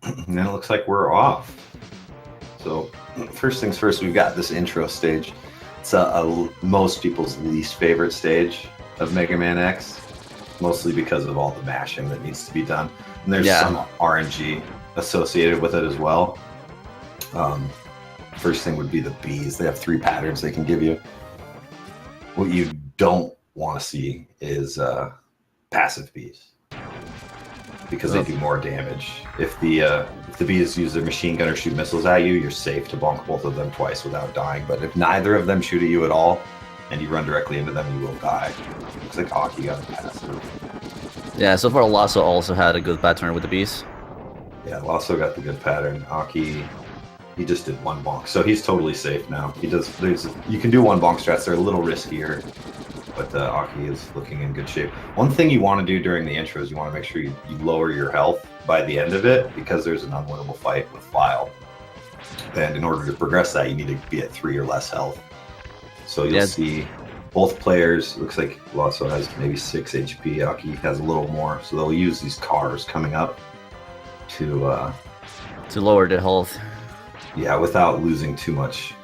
And then it looks like we're off. So first things first, we've got this intro stage. It's most people's least favorite stage of Mega Man X, mostly because of all the mashing that needs to be done. And there's some RNG associated with it as well. First thing would be the bees. They have 3 patterns they can give you. What you don't want to see is passive bees, because they do more damage. If the bees use their machine gun or shoot missiles at you, you're safe to bonk both of them twice without dying. But if neither of them shoot at you at all, and you run directly into them, you will die. Looks like Aki got a passive. Yeah, so far Lawso also had a good pattern with the bees. Yeah, Lawso got the good pattern. Aki, he just did 1 bonk, so he's totally safe now. You can do 1 bonk strats. They're a little riskier, but Aki is looking in good shape. One thing you want to do during the intro is you want to make sure you lower your health by the end of it, because there's an unwinnable fight with File. And in order to progress that, you need to be at 3 or less health. So you'll see both players, looks like Lawso has maybe 6 HP, Aki has a little more, so they'll use these cars coming up to lower the health. Yeah, without losing too much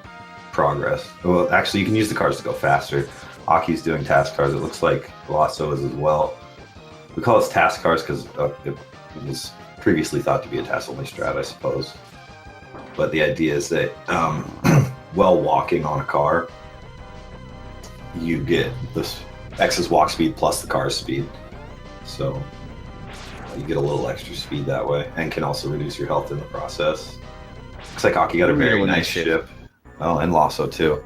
progress. Well, actually, you can use the cars to go faster. Aki's doing task cars. It looks like Lawso is as well. We call it task cars because it was previously thought to be a task-only strat, I suppose. But the idea is that while walking on a car, you get this X's walk speed plus the car's speed. So you get a little extra speed that way, and can also reduce your health in the process. Looks like Aki got a very nice ship. Oh, and Lawso too.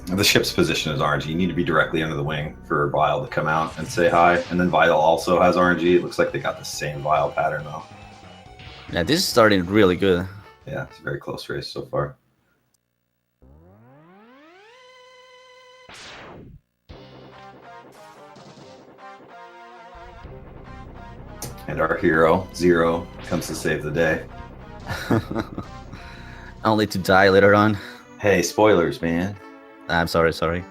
The ship's position is RNG. You need to be directly under the wing for Vile to come out and say hi. And then Vile also has RNG. It looks like they got the same Vile pattern though. Yeah, this is starting really good. Yeah, it's a very close race so far. And our hero, Zero, comes to save the day. Only to die later on. Hey, spoilers, man. I'm sorry.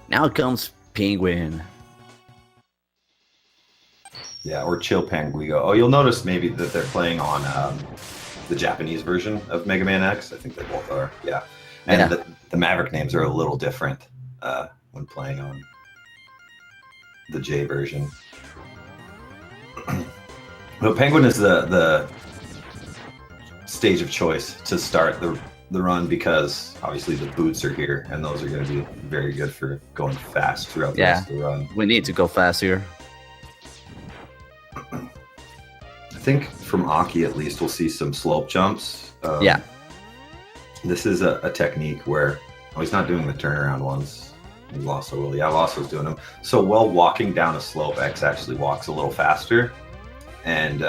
Now comes Penguin. Yeah, or Chill Panguigo. Oh, you'll notice maybe that they're playing on the Japanese version of Mega Man X. I think they both are, yeah. And the Maverick names are a little different when playing on the J version. But Penguin is the stage of choice to start the run, because obviously the boots are here, and those are going to be very good for going fast throughout the rest of the run. We need to go fast here. I think from Aki at least we'll see some slope jumps. This is a technique where he's not doing the turnaround ones. Lawso will. Yeah, Lawso's doing them. So while walking down a slope, X actually walks a little faster, and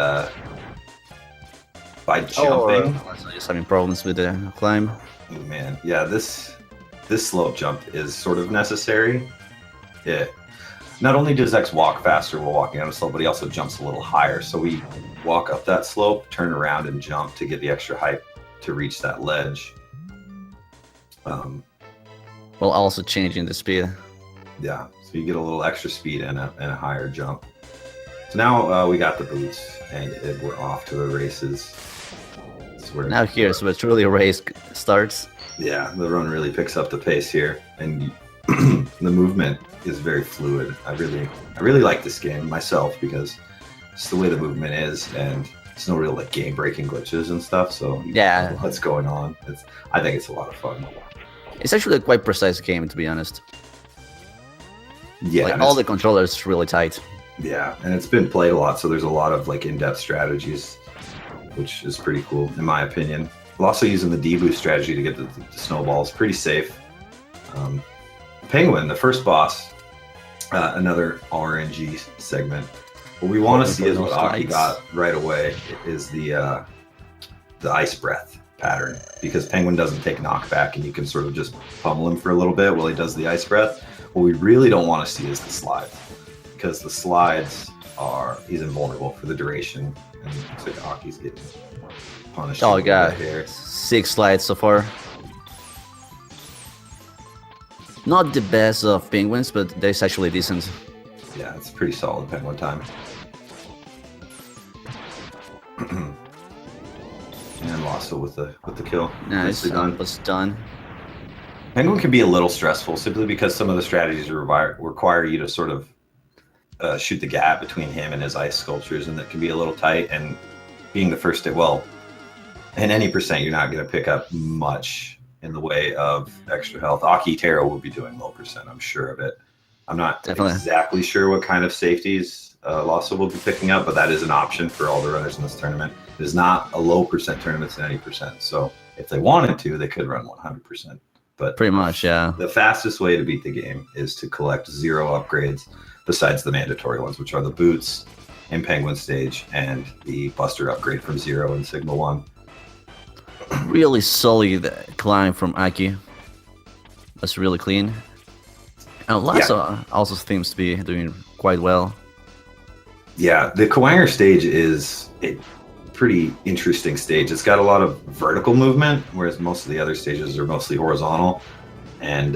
by jumping, just having problems with the climb. Oh man, yeah, this slope jump is sort of necessary. It not only does X walk faster while walking on a slope, but he also jumps a little higher. So we walk up that slope, turn around, and jump to get the extra height to reach that ledge. While also changing the speed. Yeah, so you get a little extra speed and a higher jump. So now we got the boots, and we're off to the races. Now here's where truly a race starts. Yeah, the run really picks up the pace here, and the movement is very fluid. I really like this game myself, because it's the way the movement is, and it's no real like game-breaking glitches and stuff. So yeah, what's going on? I think it's a lot of fun. It's actually a quite precise game, to be honest. Yeah, like all the controllers really tight. Yeah, and it's been played a lot, so there's a lot of like in-depth strategies, which is pretty cool in my opinion. We're also using the D-boost strategy to get the snowballs. Pretty safe. Penguin, the first boss, another RNG segment. What we want to see is what Aki got right away is the ice breath pattern, because Penguin doesn't take knockback, and you can sort of just pummel him for a little bit while he does the ice breath. What we really don't want to see is the slides, because the slides he's invulnerable for the duration, and it looks like Aki's getting punished. Oh god, 6 slides so far. Not the best of penguins, but that's actually decent. Yeah, it's pretty solid penguin time. And Lawso with the kill. Nice, was done. Penguin can be a little stressful simply because some of the strategies require you to sort of shoot the gap between him and his ice sculptures, and that can be a little tight. And being the first, well, in any percent, you're not going to pick up much in the way of extra health. Akiteru will be doing low percent, I'm sure of it. I'm not exactly sure what kind of safeties Lawso will be picking up, but that is an option for all the runners in this tournament. It is not a low percent tournament, it's 90%. So if they wanted to, they could run 100%. But pretty much, yeah. The fastest way to beat the game is to collect 0 upgrades besides the mandatory ones, which are the boots in Penguin Stage and the Buster upgrade from 0 in Sigma 1. Really solid climb from Aki. That's really clean. And Lawso also seems to be doing quite well. Yeah, the Kawanger stage is a pretty interesting stage. It's got a lot of vertical movement, whereas most of the other stages are mostly horizontal, and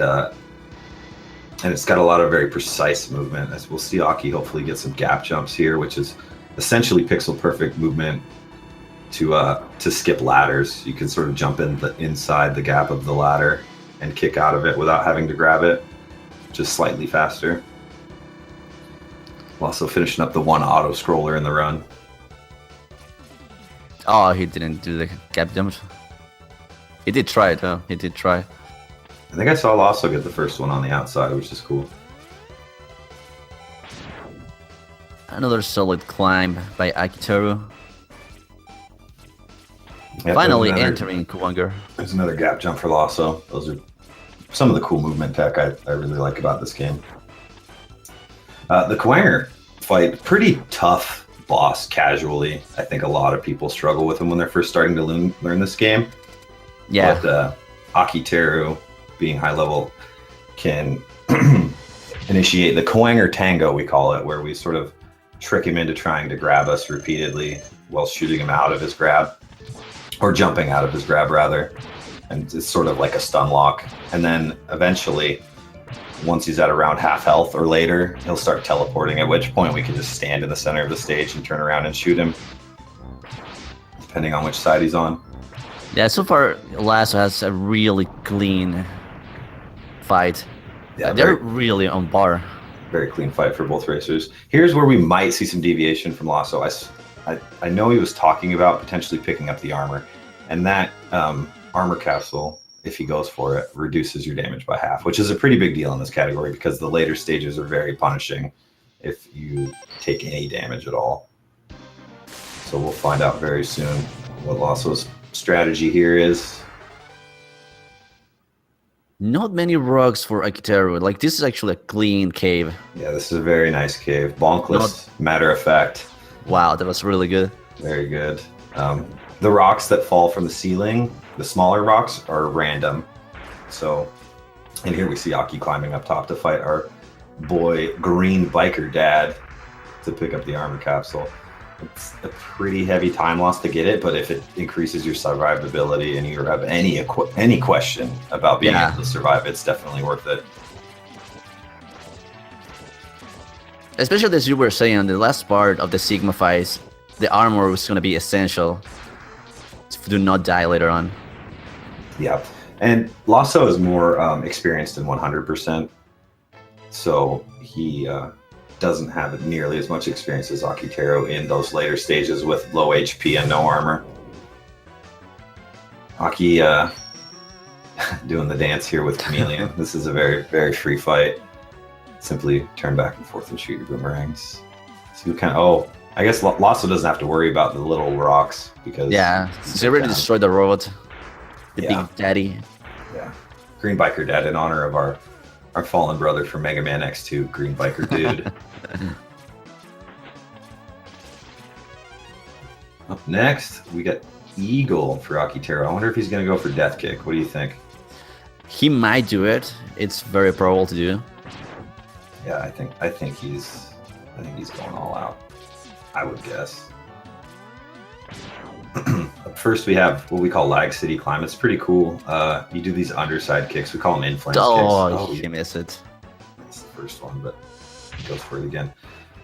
it's got a lot of very precise movement. As we'll see, Aki hopefully get some gap jumps here, which is essentially pixel perfect movement to skip ladders. You can sort of jump inside the gap of the ladder and kick out of it without having to grab it, just slightly faster. Also finishing up the one auto scroller in the run. Oh, he didn't do the gap jump. He did try it, though. He did try. I think I saw Lawso get the first one on the outside, which is cool. Another solid climb by Akiteru. Yep, finally entering Kawanger. There's another gap jump for Lawso. Those are some of the cool movement tech I really like about this game. The Kawanger fight, pretty tough boss casually. I think a lot of people struggle with him when they're first starting to learn this game. Yeah. But Akiteru, being high level, can initiate the Kawanger Tango, we call it, where we sort of trick him into trying to grab us repeatedly while shooting him out of his grab, or jumping out of his grab rather. And it's sort of like a stun lock. And then eventually, once he's at around half health or later, he'll start teleporting, at which point we can just stand in the center of the stage and turn around and shoot him, depending on which side he's on. Yeah, so far, Lawso has a really clean fight. Yeah, they're really on par. Very clean fight for both racers. Here's where we might see some deviation from Lawso. I know he was talking about potentially picking up the armor, and that armor capsule, if he goes for it, reduces your damage by half, which is a pretty big deal in this category because the later stages are very punishing if you take any damage at all. So we'll find out very soon what Lawso's strategy here is. Not many rugs for Akiteru. Like, this is actually a clean cave. Yeah, this is a very nice cave. Bonkless, matter of fact. Wow, that was really good. Very good. The rocks that fall from the ceiling, the smaller rocks, are random. So, and here we see Aki climbing up top to fight our boy Green Biker Dad to pick up the armor capsule. It's a pretty heavy time loss to get it, but if it increases your survivability and you have any question about being able to survive, it's definitely worth it. Especially as you were saying on the last part of the Sigma fights, the armor was going to be essential to do not die later on. Yeah, and Lawso is more experienced in 100%, so he doesn't have nearly as much experience as Akiteru in those later stages with low HP and no armor. Aki doing the dance here with Chameleon. This is a very, very free fight. Simply turn back and forth and shoot your boomerangs. So you kind of, I guess Lawso doesn't have to worry about the little rocks because they already destroyed the robot, the Big Daddy. Yeah, Green Biker Dad, in honor of our fallen brother from Mega Man X2, Green Biker Dude. Up next, we got Eagle for Akiteru. I wonder if he's going to go for Death Kick. What do you think? He might do it. It's very probable to do. Yeah, I think he's going all out. I would guess. Up first we have what we call Lag City Climb. It's pretty cool. You do these underside kicks. We call them in-flames kicks. He missed it. That's the first one, but it goes for it again.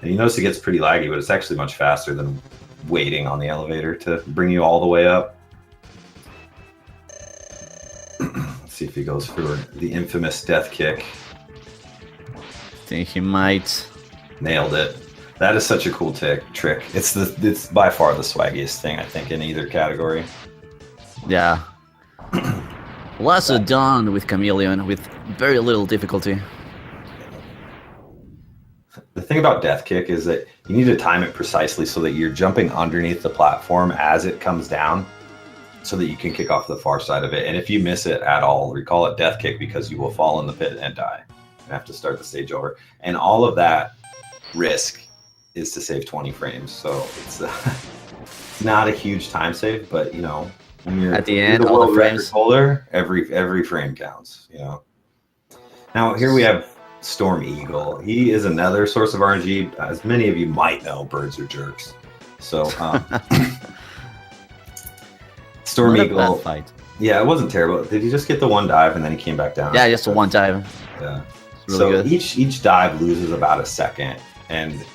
And you notice it gets pretty laggy, but it's actually much faster than waiting on the elevator to bring you all the way up. Let's see if he goes for the infamous death kick. I think he might. Nailed it. That is such a cool trick. It's by far the swaggiest thing, I think, in either category. Yeah. Lawso done with Chameleon with very little difficulty. The thing about death kick is that you need to time it precisely so that you're jumping underneath the platform as it comes down so that you can kick off the far side of it. And if you miss it at all, recall it death kick because you will fall in the pit and die and have to start the stage over. And all of that risk is to save 20 frames. So it's not a huge time save, but you know, when you're at the end, the all world the frames record holder, every frame counts, you know. Now here we have Storm Eagle. He is another source of RNG. As many of you might know, birds are jerks. So Storm Eagle. Fight. Yeah, it wasn't terrible. Did he just get the one dive and then he came back down? Yeah, just one dive. Yeah. Really so good. each dive loses about a second, and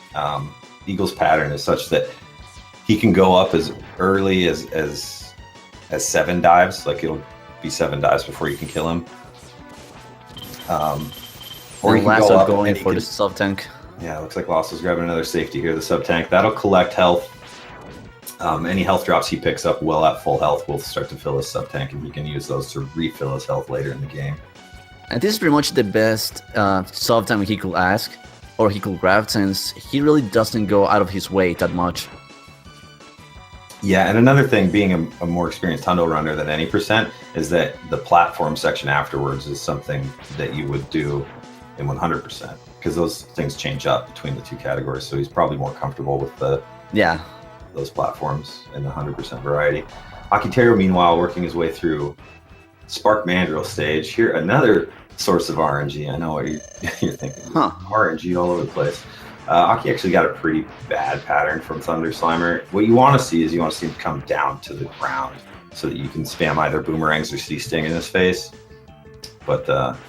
Eagle's pattern is such that he can go up as early as 7 dives. Like it'll be 7 dives before you can kill him. Or he can go up going for the sub tank. Yeah, it looks like Lawso's grabbing another safety here. The sub tank that'll collect health. Any health drops he picks up while at full health will start to fill his sub tank, and he can use those to refill his health later in the game. And this is pretty much the best sub tank he could ask or he could grab, since he really doesn't go out of his way that much. Yeah, and another thing, being a more experienced Hundo runner than any percent, is that the platform section afterwards is something that you would do in 100%, because those things change up between the two categories. So he's probably more comfortable with those platforms in the 100% variety. Akiteru, meanwhile, working his way through Spark Mandrill stage. Here, another source of RNG. I know what you're thinking. Huh. RNG all over the place. Aki actually got a pretty bad pattern from Thunder Slimer. What you want to see is you want to see him come down to the ground so that you can spam either boomerangs or sea sting in his face. But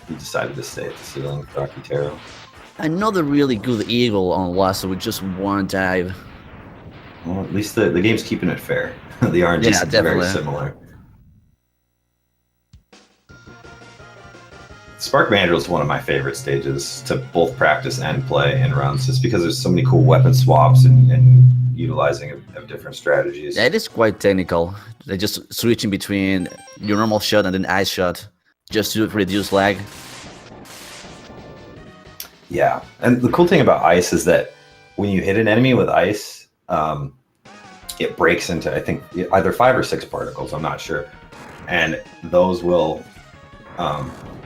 he decided to stay at the ceiling for Akiteru. Another really good eagle on Lawso with just one dive. Well, at least the game's keeping it fair. The RNG is very similar. Spark Mandrill is one of my favorite stages to both practice and play in runs, just because there's so many cool weapon swaps and utilizing of different strategies. Yeah, it is quite technical. They're just switching between your normal shot and then ice shot, just to reduce lag. Yeah, and the cool thing about ice is that when you hit an enemy with ice, it breaks into, I think, either 5 or 6 particles, I'm not sure. And those will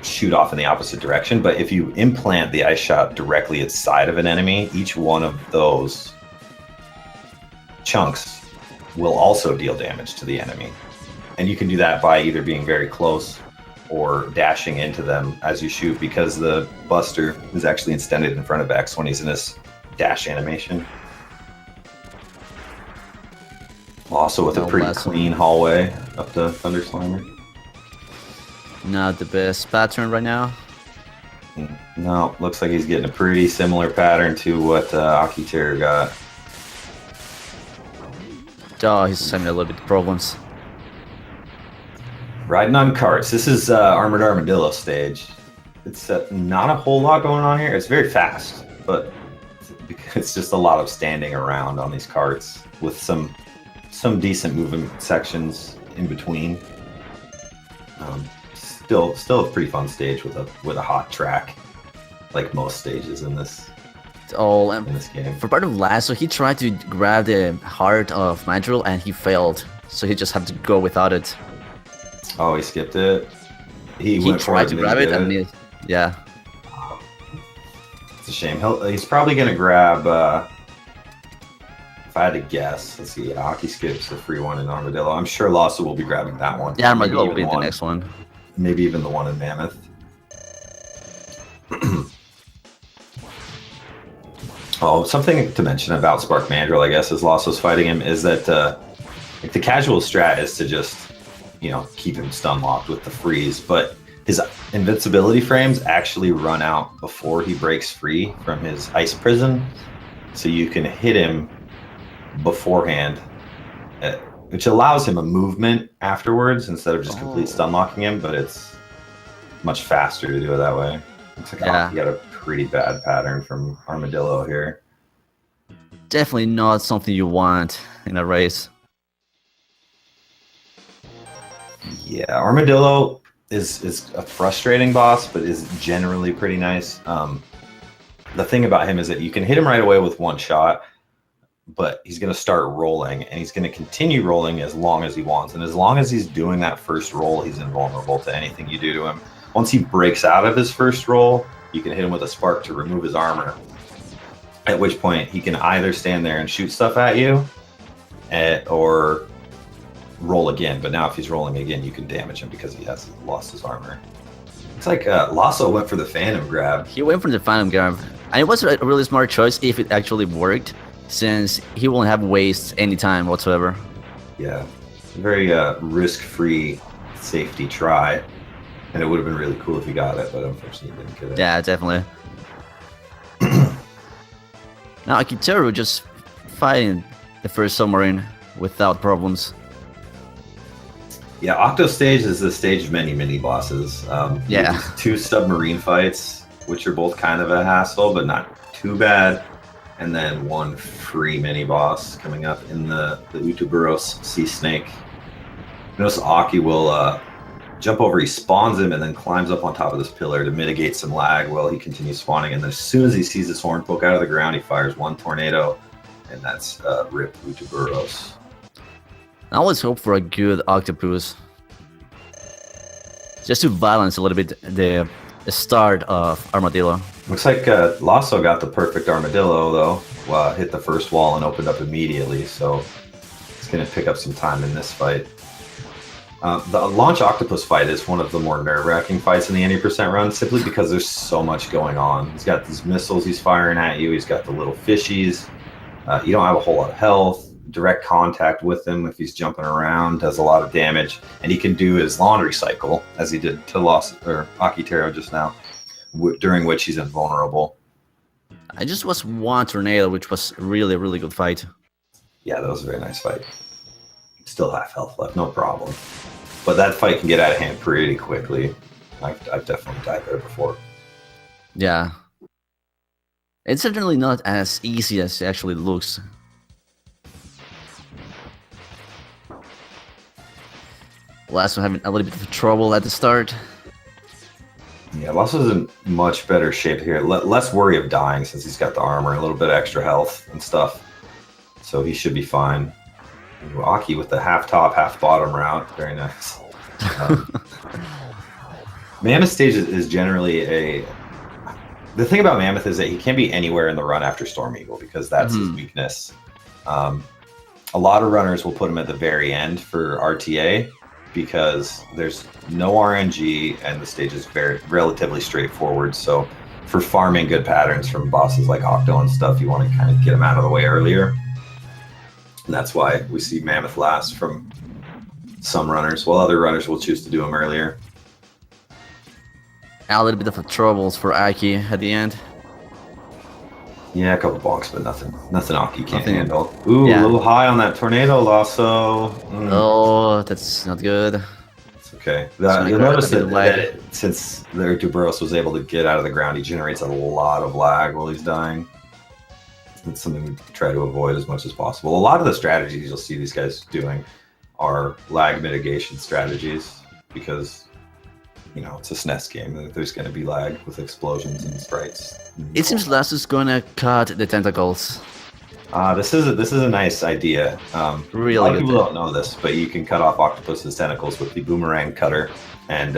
shoot off in the opposite direction. But if you implant the ice shot directly inside of an enemy, each one of those chunks will also deal damage to the enemy. And you can do that by either being very close or dashing into them as you shoot, because the Buster is actually extended in front of X when he's in this dash animation. Also with a pretty clean hallway up to Thunder Slimer. Not the best pattern right now. No, looks like he's getting a pretty similar pattern to what Akiteru got. Oh, he's having a little bit of problems. Riding on carts. This is Armored Armadillo stage. It's not a whole lot going on here. It's very fast, but it's just a lot of standing around on these carts with some decent movement sections in between. Still a pretty fun stage with a hot track, like most stages in this game. For part of Lawso, he tried to grab the heart of Mandrill and he failed, so he just had to go without it. Oh, he skipped it. He tried to grab it and missed. Yeah. It's a shame. He's probably gonna grab. If I had to guess, let's see. Aki skips the free one in Armadillo. I'm sure Lawso will be grabbing that one. Yeah, Armadillo will be the next one. Maybe even the one in Mammoth. Oh, something to mention about Spark Mandrill, I guess, as Lawso's fighting him, is that Like the casual strat is to just, keep him stun locked with the freeze, but his invincibility frames actually run out before he breaks free from his ice prison, so you can hit him beforehand, which allows him a movement afterwards instead of just complete stun locking him, but it's much faster to do it that way. Looks like Aki got a pretty bad pattern from Armadillo here. Definitely not something you want in a race. Yeah, Armadillo is a frustrating boss, but is generally pretty nice. The thing about him is that you can hit him right away with one shot, but he's going to start rolling, and he's going to continue rolling as long as he wants. And as long as he's doing that first roll, he's invulnerable to anything you do to him. Once he breaks out of his first roll, you can hit him with a spark to remove his armor, at which point he can either stand there and shoot stuff at you, or roll again. But now if he's rolling again, you can damage him because he has lost his armor. It's like Lawso went for the Phantom grab. He went for the Phantom grab, and it was a really smart choice if it actually worked, since he won't have wastes any time whatsoever. Yeah, very risk-free safety try, and it would have been really cool if he got it, but unfortunately he didn't get it. Yeah, definitely. Now Akiteru just fighting the first submarine without problems. Yeah, Octo stage is the stage of many mini bosses. Yeah. 2 submarine fights, which are both kind of a hassle, but not too bad. And then 1 free mini boss coming up in the Utuburos Sea Snake. Notice Aki will jump over, he spawns him, and then climbs up on top of this pillar to mitigate some lag while he continues spawning. And then as soon as he sees his horn poke out of the ground, he fires 1 tornado, and that's Rip Utuburos. I always hope for a good octopus, just to balance a little bit the start of Armadillo. Looks like Lawso got the perfect Armadillo, though. Hit the first wall and opened up immediately, so it's going to pick up some time in this fight. The launch octopus fight is one of the more nerve-wracking fights in the 80% run, simply because there's so much going on. He's got these missiles he's firing at you, he's got the little fishies, you don't have a whole lot of health. Direct contact with him if he's jumping around does a lot of damage, and he can do his laundry cycle as he did to Akiteru just now, during which he's invulnerable. I just was 1 tornado, which was really good fight. Yeah, that was a very nice fight. Still half health left, no problem. But that fight can get out of hand pretty quickly. I've definitely died there before. Yeah, it's certainly not as easy as it actually looks. Last one having a little bit of trouble at the start. Yeah, Lasso's in much better shape here. Less worry of dying since he's got the armor, a little bit extra health and stuff. So he should be fine. Ooh, Aki with the half top, half bottom route. Very nice. Mammoth stage is generally the thing about Mammoth is that he can be anywhere in the run after Storm Eagle because that's his weakness. A lot of runners will put him at the very end for RTA, because there's no RNG and the stage is relatively straightforward. So for farming good patterns from bosses like Octo and stuff, you want to kind of get them out of the way earlier. And that's why we see Mammoth last from some runners, while other runners will choose to do them earlier. A little bit of troubles for Aki at the end. Yeah, a couple bonks, but nothing Aki can't handle. Ooh, Yeah. A little high on that tornado, Lawso. Oh, that's not good. It's okay. gonna You'll grab notice a bit of lag. that since the Utuburos was able to get out of the ground, he generates a lot of lag while he's dying. It's something we try to avoid as much as possible. A lot of the strategies you'll see these guys doing are lag mitigation strategies, because it's a SNES game. There's going to be lag with explosions and sprites. It seems Lasso's gonna cut the tentacles. This is a nice idea. A Really lot of good. people don't know this, but you can cut off Octopus's tentacles with the boomerang cutter, and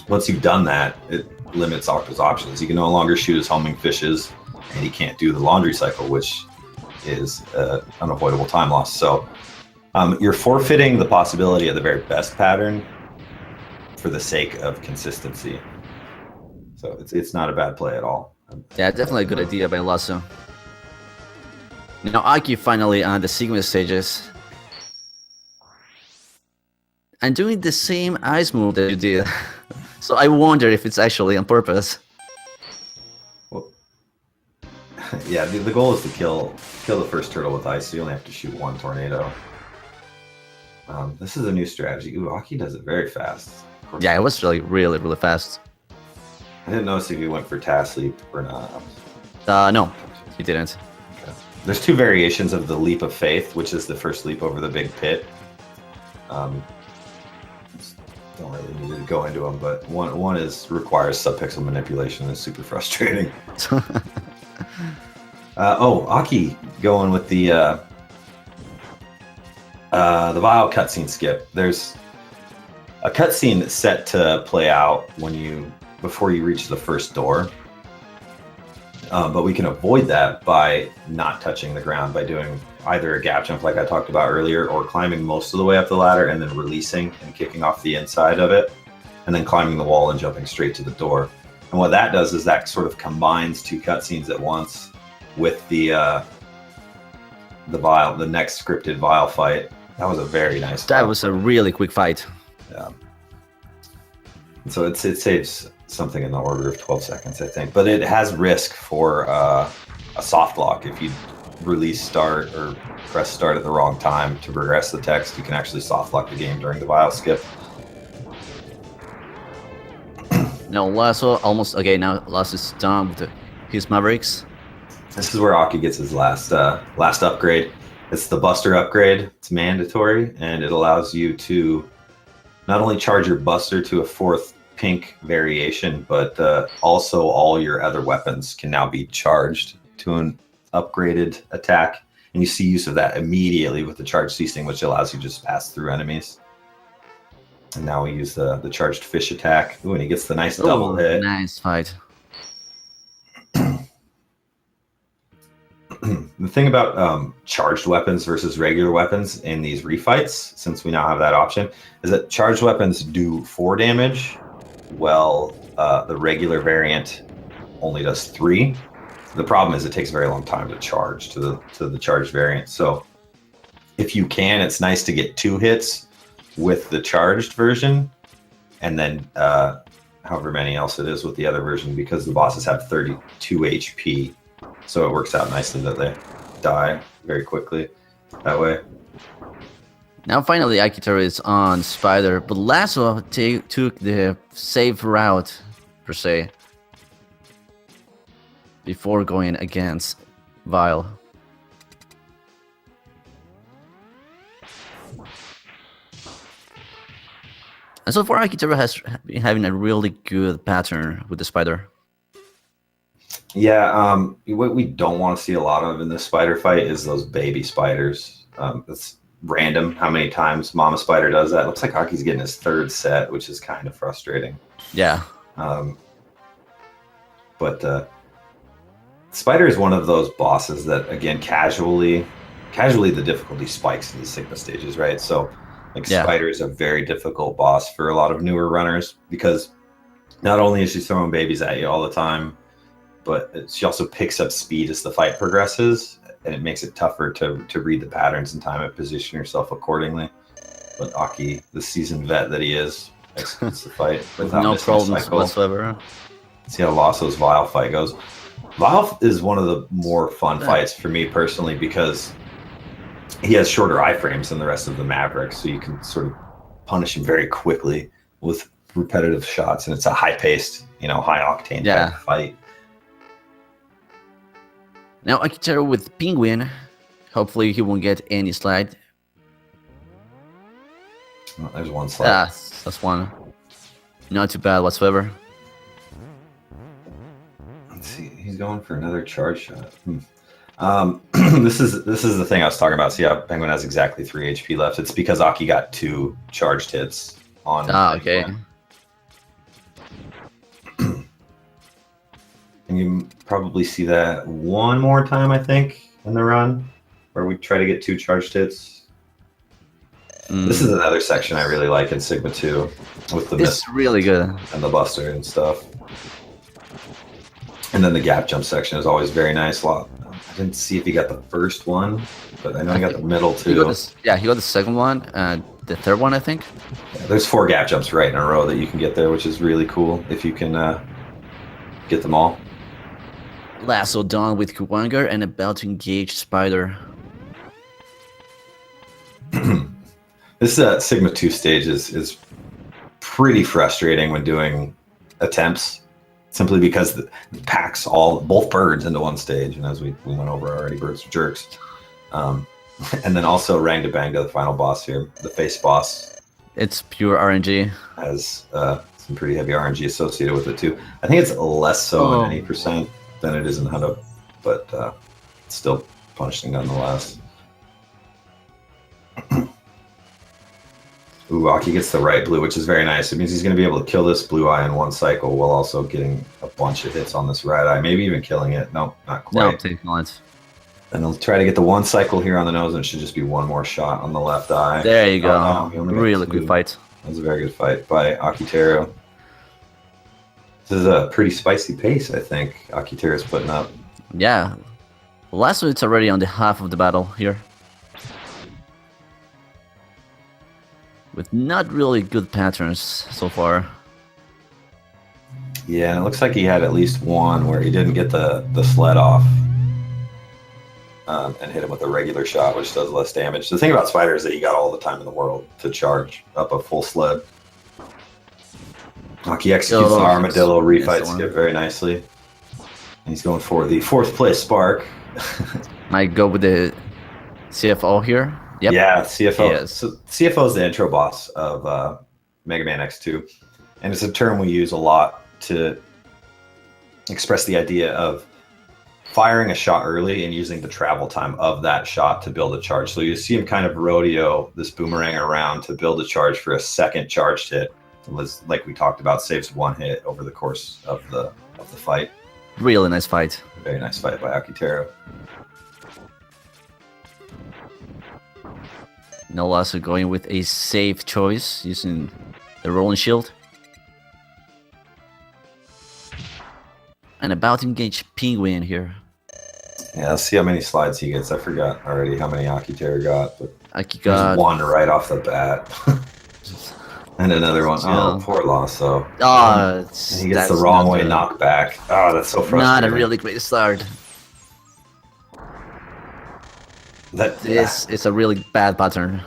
once you've done that, it limits Octo's options. He can no longer shoot his homing fishes, and he can't do the laundry cycle, which is unavoidable time loss. So you're forfeiting the possibility of the very best pattern for the sake of consistency. So it's not a bad play at all. Yeah, definitely a good idea by Lasso. Now Aki finally on the sequence stages. I'm doing the same ice move that you did. So I wonder if it's actually on purpose. Well, yeah, the goal is to kill the first turtle with ice, so you only have to shoot one tornado. This is a new strategy. Ooh, Aki does it very fast. Yeah, it was really, really, really fast. I didn't notice if you went for task leap or not. No, he didn't. Okay. There's two variations of the leap of faith, which is the first leap over the big pit. Don't really need to go into them, but one requires subpixel manipulation and is super frustrating. Aki going with the Vile cutscene skip. There's a cutscene that's set to play out before you reach the first door. But we can avoid that by not touching the ground, by doing either a gap jump like I talked about earlier, or climbing most of the way up the ladder and then releasing and kicking off the inside of it, and then climbing the wall and jumping straight to the door. And what that does is that sort of combines two cutscenes at once with the next scripted Vile fight. That was a very nice fight. That was a really quick fight. Yeah. And so it saves something in the order of 12 seconds, I think. But it has risk for a soft lock. If you release start or press start at the wrong time to progress the text, you can actually soft lock the game during the Vile skip. Now Lawso almost now Lawso is done with his Mavericks. This is where Aki gets his last upgrade. It's the Buster upgrade. It's mandatory, and it allows you to not only charge your Buster to a 4th pink variation, but also all your other weapons can now be charged to an upgraded attack, and you see use of that immediately with the charge ceasing, which allows you to just pass through enemies. And now we use the charged fish attack. Ooh, and he gets the nice double hit. Nice fight. The thing about charged weapons versus regular weapons in these refights, since we now have that option, is that charged weapons do 4 damage, while the regular variant only does 3. The problem is it takes a very long time to charge to the charged variant. So if you can, it's nice to get 2 hits with the charged version, and then however many else it is with the other version, because the bosses have 32 HP. So it works out nicely that they die very quickly that way. Now finally Akiteru is on Spider, but Lawso took the safe route, per se, before going against Vile. And so far Akiteru has been having a really good pattern with the Spider. Yeah, what we don't want to see a lot of in this spider fight is those baby spiders. It's random how many times Mama Spider does that. It looks like Aki's getting his 3rd set, which is kind of frustrating. Yeah. But Spider is one of those bosses that, again, casually the difficulty spikes in the Sigma stages, right? So, Spider is a very difficult boss for a lot of newer runners, because not only is she throwing babies at you all the time, but she also picks up speed as the fight progresses, and it makes it tougher to read the patterns and time and position yourself accordingly. But Aki, the seasoned vet that he is, executes the fight without no missing a problems cycle. whatsoever. See how Lawso's Vile fight goes. Vile is one of the more fun fights for me personally, because he has shorter iframes than the rest of the Mavericks, so you can sort of punish him very quickly with repetitive shots, and it's a high-paced, high-octane type of fight. Now Akiteru with Penguin. Hopefully he won't get any slide. Oh, there's one slide. That's one. Not too bad whatsoever. Let's see. He's going for another charge shot. This is the thing I was talking about. See how Penguin has exactly 3 HP left. It's because Aki got 2 charged hits on. Okay. And you probably see that one more time, I think, in the run, where we try to get 2 charged hits. This is another section I really like in Sigma 2, with the It's really good. And the Buster and stuff. And then the gap jump section is always very nice. I didn't see if he got the first one, but I know he got the middle too. He got the second one, and the third one, I think. Yeah, there's 4 gap jumps right in a row that you can get there, which is really cool if you can get them all. Lasso done with Kuwanger and about to engage Spider. This Sigma 2 stage is pretty frustrating when doing attempts, simply because it packs both birds into one stage, and as we went over already, birds are jerks. And then also Rang to Bang to the final boss here, the face boss. It's pure RNG. Has some pretty heavy RNG associated with it too. I think it's less so in any percent than it is in Hundo, but it's still punishing nonetheless. Ooh, Aki gets the right blue, which is very nice. It means he's going to be able to kill this blue eye in one cycle while also getting a bunch of hits on this right eye, maybe even killing it. Nope, not quite. No, taking lines. And he'll try to get the one cycle here on the nose, and it should just be one more shot on the left eye. There you go. Oh, no, really good fight. That was a very good fight by Akiteru. This is a pretty spicy pace, I think, Akiteru's putting up. Yeah. Last one, it's already on the half of the battle here. With not really good patterns so far. Yeah, and it looks like he had at least one where he didn't get the sled off. And hit him with a regular shot, which does less damage. The thing about Spider is that he got all the time in the world to charge up a full sled. He executes the Armadillo refight skip very nicely. And he's going for the 4th place Spark. Might go with the CFO here. Yep. Yeah, CFO. Yes. So CFO is the intro boss of Mega Man X2. And it's a term we use a lot to express the idea of firing a shot early and using the travel time of that shot to build a charge. So you see him kind of rodeo this boomerang around to build a charge for a second charged hit. It was, like we talked about, saves 1 hit over the course of the fight. Really nice fight. Very nice fight by Akiteru. No Lasso going with a safe choice using the rolling shield. And about to engage Penguin here. Yeah, let's see how many slides he gets. I forgot already how many Akiteru got, but Aki got 1 right off the bat. And another one. Oh, poor Lasso. Oh, he gets the wrong way knocked back. Oh, that's so frustrating. Not a really great start. This is a really bad pattern.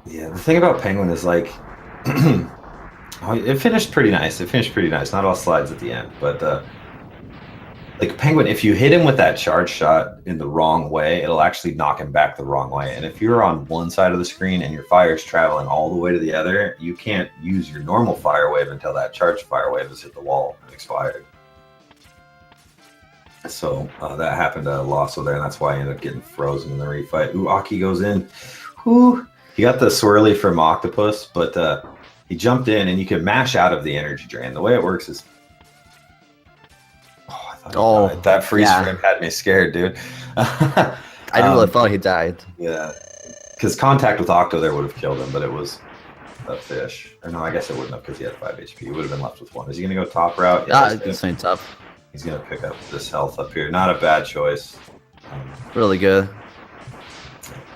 Yeah, the thing about Penguin is like, it finished pretty nice. Not all slides at the end, but like Penguin, if you hit him with that charge shot in the wrong way, it'll actually knock him back the wrong way. And if you're on one side of the screen and your fire's traveling all the way to the other, you can't use your normal fire wave until that charged fire wave has hit the wall and expired. So that happened to Lawso there, and that's why I ended up getting frozen in the refight. Ooh, Aki goes in. Ooh, he got the swirly from Octopus, but he jumped in, and you can mash out of the energy drain. The way it works is... that freeze frame had me scared, dude. I really thought he died. Yeah, because contact with Octo there would have killed him, but it was a fish. Or no, I guess it wouldn't have because he had 5 HP. He would have been left with 1. Is he going to go top route? Yeah, it's same top. He's going to pick up this health up here. Not a bad choice. Really good.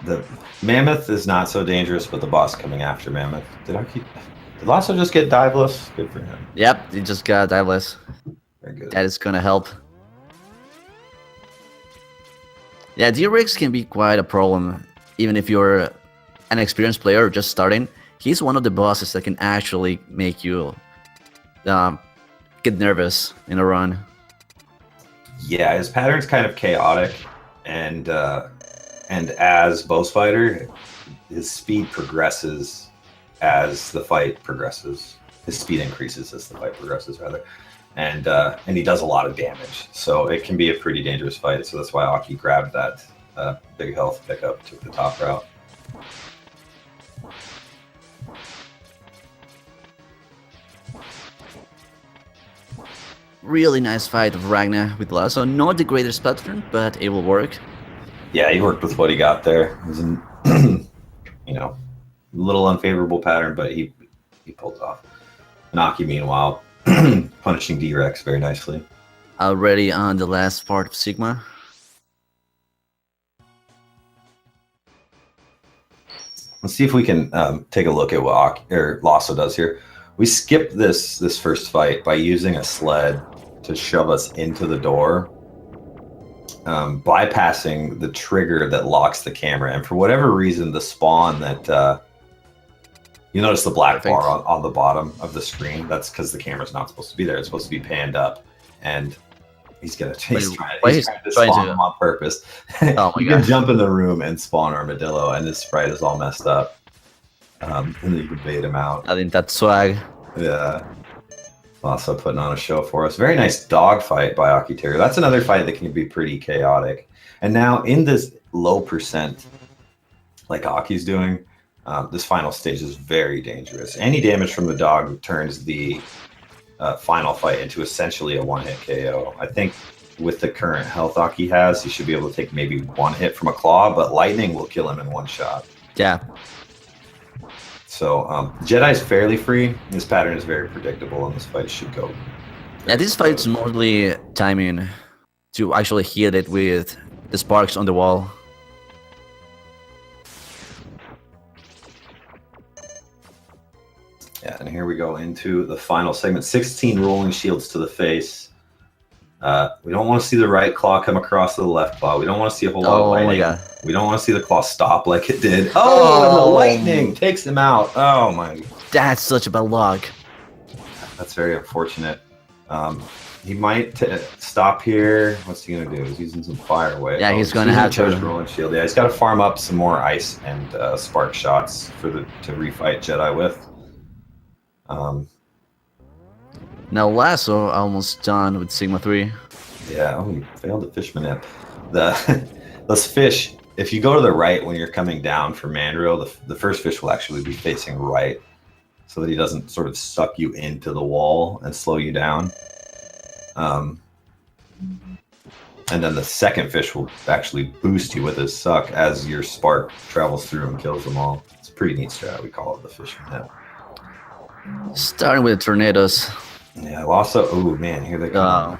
The Mammoth is not so dangerous, but the boss coming after Mammoth. Did Lasso just get diveless? Good for him. Yep, he just got diveless. Very good. That is going to help. Yeah, D-Rigs can be quite a problem, even if you're an experienced player just starting. He's one of the bosses that can actually make you get nervous in a run. Yeah, his pattern's kind of chaotic, and as boss fighter, his speed progresses as the fight progresses. His speed increases as the fight progresses, rather. And he does a lot of damage, so it can be a pretty dangerous fight. So that's why Aki grabbed that big health pickup, took the top route. Really nice fight of Ragnar with Lasso. Not the greatest pattern, but it will work. Yeah, he worked with what he got there. It was a little unfavorable pattern, but he pulled it off. And Aki, meanwhile, punishing D-Rex very nicely. Already on the last part of Sigma. Let's see if we can take a look at what Lawso does here. We skip this first fight by using a sled to shove us into the door, bypassing the trigger that locks the camera. And for whatever reason, the spawn that you notice the black bar on the bottom of the screen. That's because the camera's not supposed to be there. It's supposed to be panned up, and he's trying to spawn him on purpose. Oh my you can jump in the room and spawn Armadillo, and his sprite is all messed up. And then you can bait him out. I think that's swag. Yeah. Also putting on a show for us. Very nice dog fight by Akiteru. That's another fight that can be pretty chaotic. And now in this low percent, like Aki's doing, this final stage is very dangerous. Any damage from the dog turns the final fight into essentially a one-hit KO. I think with the current health Aki has, he should be able to take maybe one hit from a claw, but lightning will kill him in one shot. Yeah. So Jedi's fairly free. This pattern is very predictable, and this fight should go. Yeah, this fight's mostly timing to actually hit it with the sparks on the wall. Yeah, and here we go into the final segment. 16 rolling shields to the face. We don't want to see the right claw come across to the left claw. We don't want to see a whole lot of lightning. My God. We don't want to see the claw stop like it did. Oh, and the lightning takes him out. Oh my. That's such a bad luck. That's very unfortunate. He might stop here. What's he gonna do? He's using some fire wave. Yeah, he's gonna have to rolling shield. Yeah, he's got to farm up some more ice and spark shots to refight Jedi with. Now Lawso almost done with Sigma 3. Yeah, he failed the fish manip. Those fish, if you go to the right when you're coming down for Mandrill, the first fish will actually be facing right, so that he doesn't sort of suck you into the wall and slow you down. And then the second fish will actually boost you with his suck as your spark travels through and kills them all. It's a pretty neat strat. We call it the fish manip. Starting with tornadoes. Yeah, Lawso. Oh man, here they come.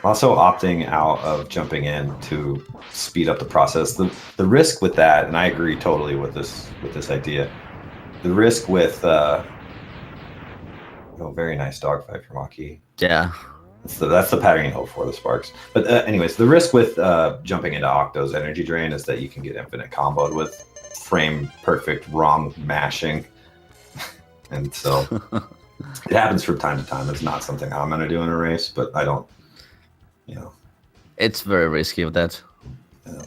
Also opting out of jumping in to speed up the process. The risk with that, and I agree totally with this idea. The risk with very nice dogfight from Aki. Yeah. That's the pattern you hope for, the sparks. But anyways, the risk with jumping into Octo's energy drain is that you can get infinite comboed with frame perfect wrong mashing. And so it happens from time to time. It's not something I'm going to do in a race, but I don't, It's very risky with that. Yeah.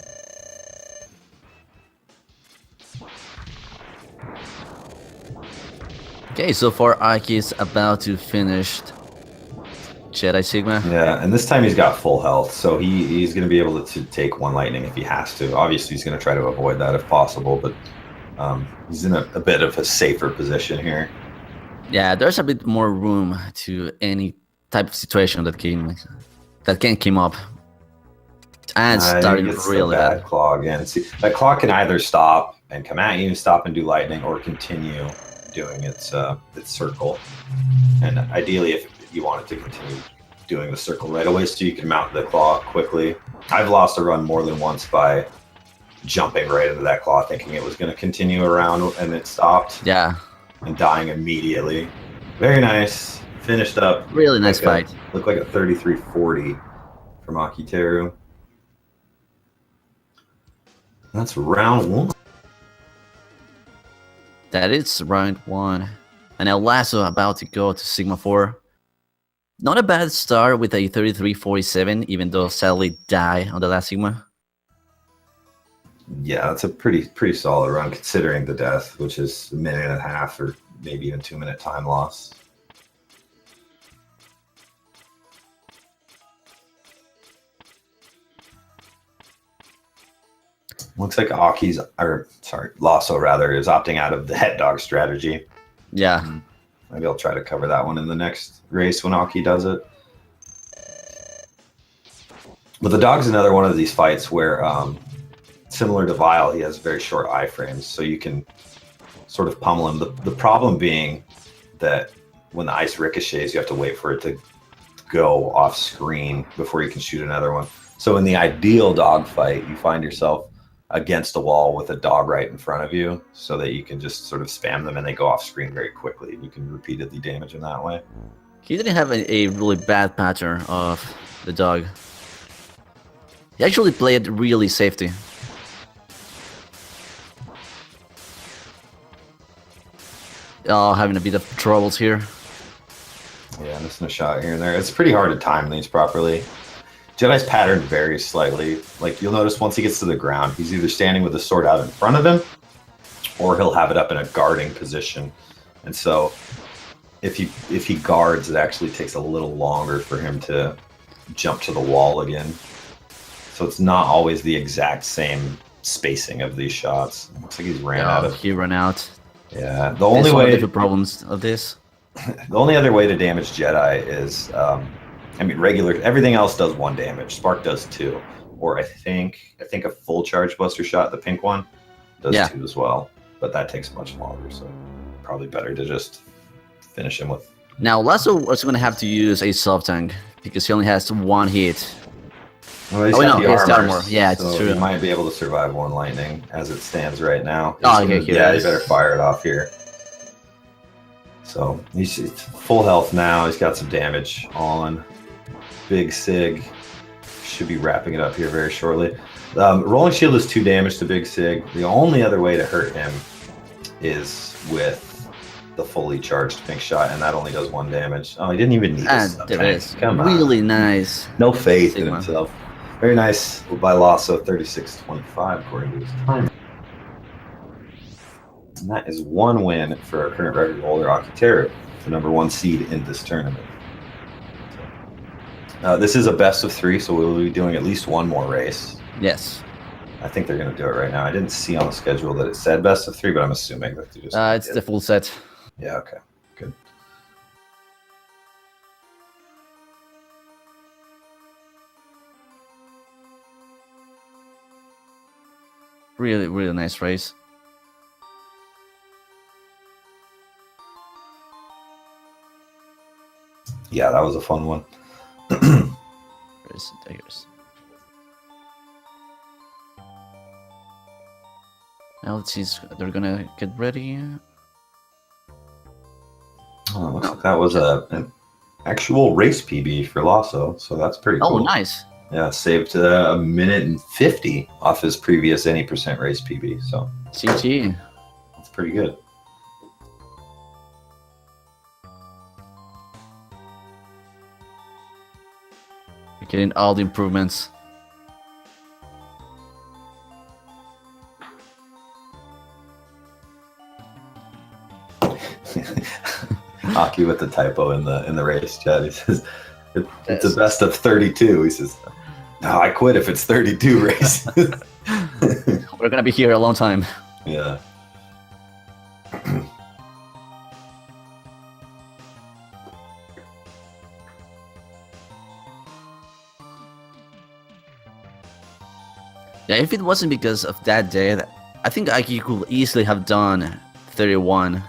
Okay, so far Aki's about to finish Jedi Sigma. Yeah, and this time he's got full health, so he's going to be able to take one lightning if he has to. Obviously, he's going to try to avoid that if possible, but he's in a bit of a safer position here. Yeah, there's a bit more room to any type of situation that can come up. And starting really bad. Claw again. See, that claw can either stop and come at you, stop and do lightning, or continue doing its circle. And ideally, if you want it to continue doing the circle right away, so you can mount the claw quickly. I've lost a run more than once by jumping right into that claw, thinking it was going to continue around, and it stopped. Yeah. And dying immediately. Very nice. Finished up. Really nice fight. Looked like a 33-40 from Akiteru. That's round one. That is round one. And now Lawso about to go to Sigma 4. Not a bad start with a 33-47, even though sadly died on the last Sigma. Yeah, that's a pretty solid run considering the death, which is 1.5 minutes or maybe even 2 minute time loss. Looks like Lawso rather, is opting out of the head dog strategy. Yeah. Maybe I'll try to cover that one in the next race when Aki does it. But the dog's another one of these fights where, similar to Vile, he has very short iframes, so you can sort of pummel him. The problem being that when the ice ricochets, you have to wait for it to go off screen before you can shoot another one. So in the ideal dog fight, you find yourself against a wall with a dog right in front of you, so that you can just sort of spam them and they go off screen very quickly. You can repeatedly damage them that way. He didn't have a really bad pattern of the dog. He actually played really safety. Oh, having a bit of troubles here. Yeah, missing a shot here and there. It's pretty hard to time these properly. Jedi's pattern varies slightly. Like, you'll notice once he gets to the ground, he's either standing with the sword out in front of him, or he'll have it up in a guarding position. And so if he guards, it actually takes a little longer for him to jump to the wall again. So it's not always the exact same spacing of these shots. Looks like he's ran out of. He ran out. Yeah, the only way. One of the problems of this. The only other way to damage Jedi is, I mean, regular. Everything else does 1 damage. Spark does 2, or I think a full charge buster shot, the pink one, does 2 as well. But that takes much longer, so probably better to just finish him with. Now Lawso was going to have to use a soft tank because he only has 1 hit. Well, he's got the armor. Yeah, it's so true. He might be able to survive 1 lightning as it stands right now. Oh, okay, yeah, you better fire it off here. So he's full health now. He's got some damage on. Big Sig should be wrapping it up here very shortly. Rolling Shield is 2 damage to Big Sig. The only other way to hurt him is with the fully charged pink shot, and that only does 1 damage. Oh, he didn't even need this. There is. Come on. Really nice. No faith in himself. Very nice by Lawso, 36-25 according to his timer. And that is 1 win for our current record holder, Akiteru, the #1 seed in this tournament. This is a best of 3, so we'll be doing at least 1 more race. Yes. I think they're going to do it right now. I didn't see on the schedule that it said best of 3, but I'm assuming that they just. It's the full set. Yeah. Okay. Good. Really, really nice race. Yeah, that was a fun one. Now let's see, they're gonna get ready. Oh, looks like that was an actual race PB for Lawso, so that's pretty cool. Oh, nice. Yeah, saved 1:50 off his previous any percent race PB, so GG. That's pretty good. We're getting all the improvements. Aki with the typo in the race chat. He says it's a best of 32. He says, "No, I quit if it's 32 races." We're gonna be here a long time. Yeah. Yeah, if it wasn't because of that day, I think Aki could easily have done 31.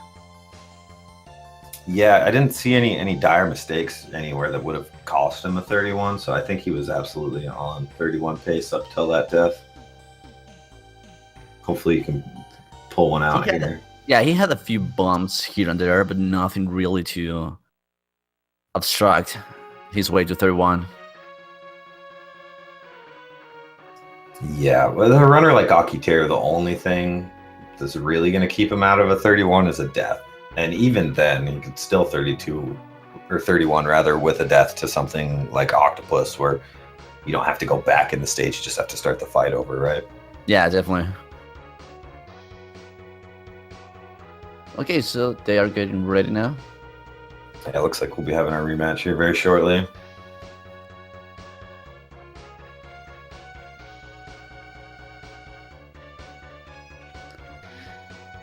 Yeah, I didn't see any dire mistakes anywhere that would have cost him a 31, so I think he was absolutely on 31 pace up till that death. Hopefully you can pull one out here. Yeah, he had a few bumps here and there, but nothing really to obstruct his way to 31. Yeah, with a runner like Akiteru, the only thing that's really going to keep him out of a 31 is a death. And even then, he could still 32 or 31 rather with a death to something like Octopus, where you don't have to go back in the stage, you just have to start the fight over, right? Yeah, definitely. Okay, so they are getting ready now. Yeah, it looks like we'll be having our rematch here very shortly.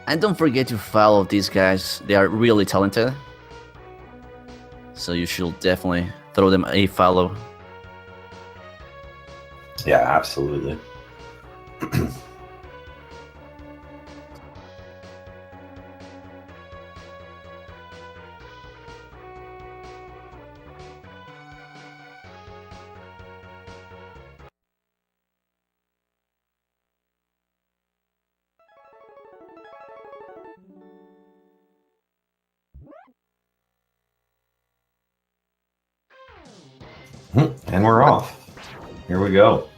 And don't forget to follow these guys. They are really talented. So you should definitely throw them a follow. Yeah, absolutely. And we're off. Here we go.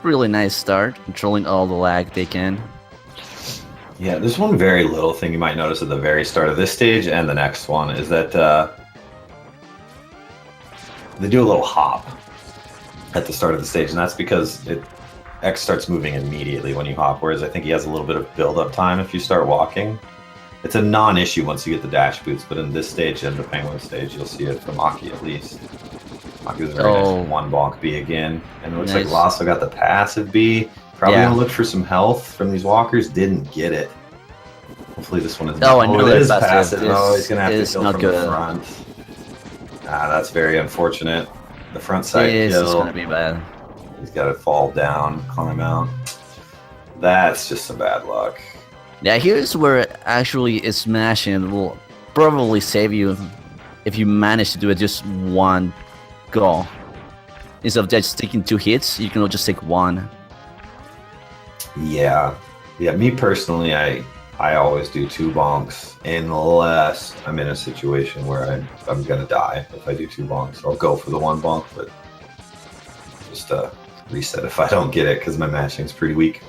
Really nice start, controlling all the lag they can. Yeah, there's one very little thing you might notice at the very start of this stage and the next one is that they do a little hop at the start of the stage, and that's because X starts moving immediately when you hop, whereas I think he has a little bit of build-up time if you start walking. It's a non-issue once you get the dash boots, but in this stage and the penguin stage, you'll see it from Aki at least. Aki was very nice. One bonk B again, and it looks like Lawso got the passive B. Probably gonna look for some health from these walkers. Didn't get it. Hopefully this one is. Oh, I know it is passive. passive. Oh, he's gonna have to kill from good. the front. Ah, that's very unfortunate. The front side kill. It's gonna be bad. He's got to fall down, climb out. That's just some bad luck. Yeah, here's where actually smashing will probably save you if you manage to do it just one go. Instead of just taking 2 hits, you can just take 1. Yeah, me personally, I always do 2 bonks unless I'm in a situation where I'm gonna die if I do 2 bonks. I'll go for the 1 bonk, but just reset if I don't get it because my matching's pretty weak.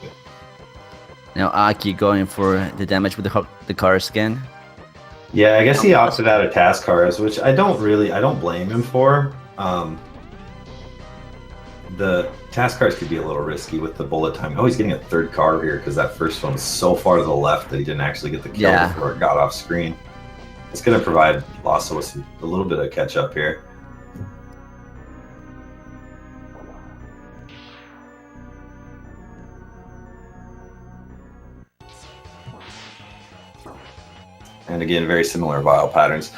Now Aki going for the damage with the cars again. Yeah, I guess he opted out of task cars, which I don't blame him for. The task cars could be a little risky with the bullet time. Oh, he's getting a 3rd car here because that first one was so far to the left that he didn't actually get the kill before it got off screen. It's going to provide Lawso with a little bit of catch up here. And again, very similar Vile patterns.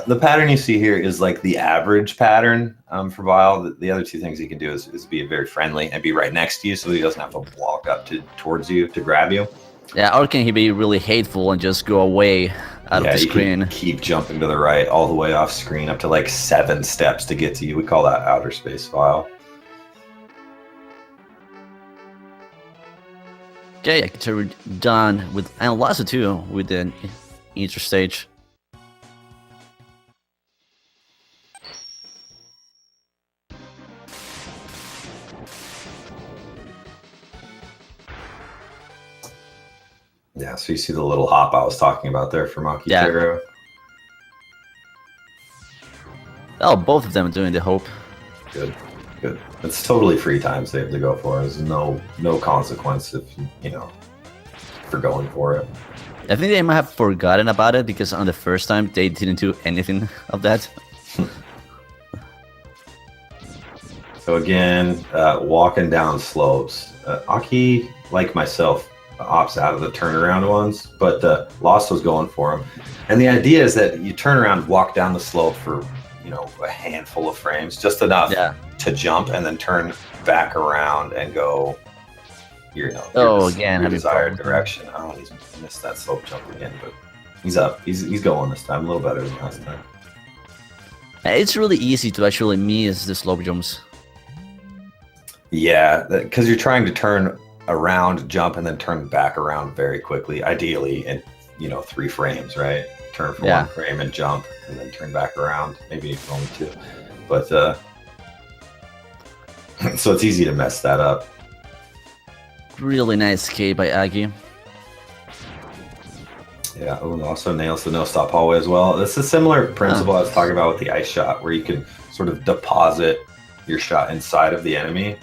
The pattern you see here is like the average pattern for Vile. The other 2 things he can do is be very friendly and be right next to you so he doesn't have to walk up towards you to grab you. Yeah, or can he be really hateful and just go away out of the screen? Keep jumping to the right all the way off screen up to like 7 steps to get to you. We call that outer space Vile. Okay, Akiteru done with, and Lawso42 with the inter stage. Yeah, so you see the little hop I was talking about there from Akiteru. Oh, both of them are doing the hope. Good. It's totally free time save to go for. There's no consequence if for going for it. I think they might have forgotten about it because on the first time they didn't do anything of that. So again, walking down slopes. Aki, like myself, opts out of the turnaround ones, but Lawso's going for him. And the idea is that you turn around, walk down the slope for a handful of frames, just enough to jump, and then turn back around and go your desired direction. Oh, he's missed that slope jump again, but he's up. He's going this time, a little better than last time. It's really easy to actually miss the slope jumps. Yeah, because you're trying to turn around, jump, and then turn back around very quickly. Ideally, in 3 frames, right? Turn for 1 frame and jump, and then turn back around. Maybe even only 2, but so it's easy to mess that up. Really nice K by Aki. Yeah, also nails the no-stop hallway as well. This is a similar principle I was talking about with the ice shot, where you can sort of deposit your shot inside of the enemy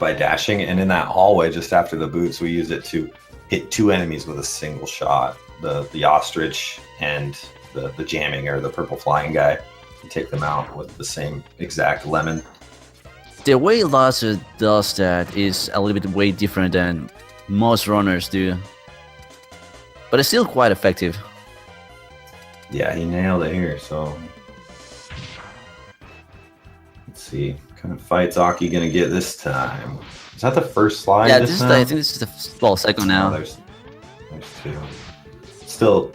by dashing. And in that hallway, just after the boots, we use it to hit 2 enemies with a single shot. The ostrich and the jamming, or the purple flying guy. You take them out with the same exact lemon. The way Lawso does that is a little bit way different than most runners do, but it's still quite effective. Yeah, he nailed it here. So let's see, what kind of fights Aki gonna get this time? Is that the first slide? Yeah, I think this is the second now. There's 2. Still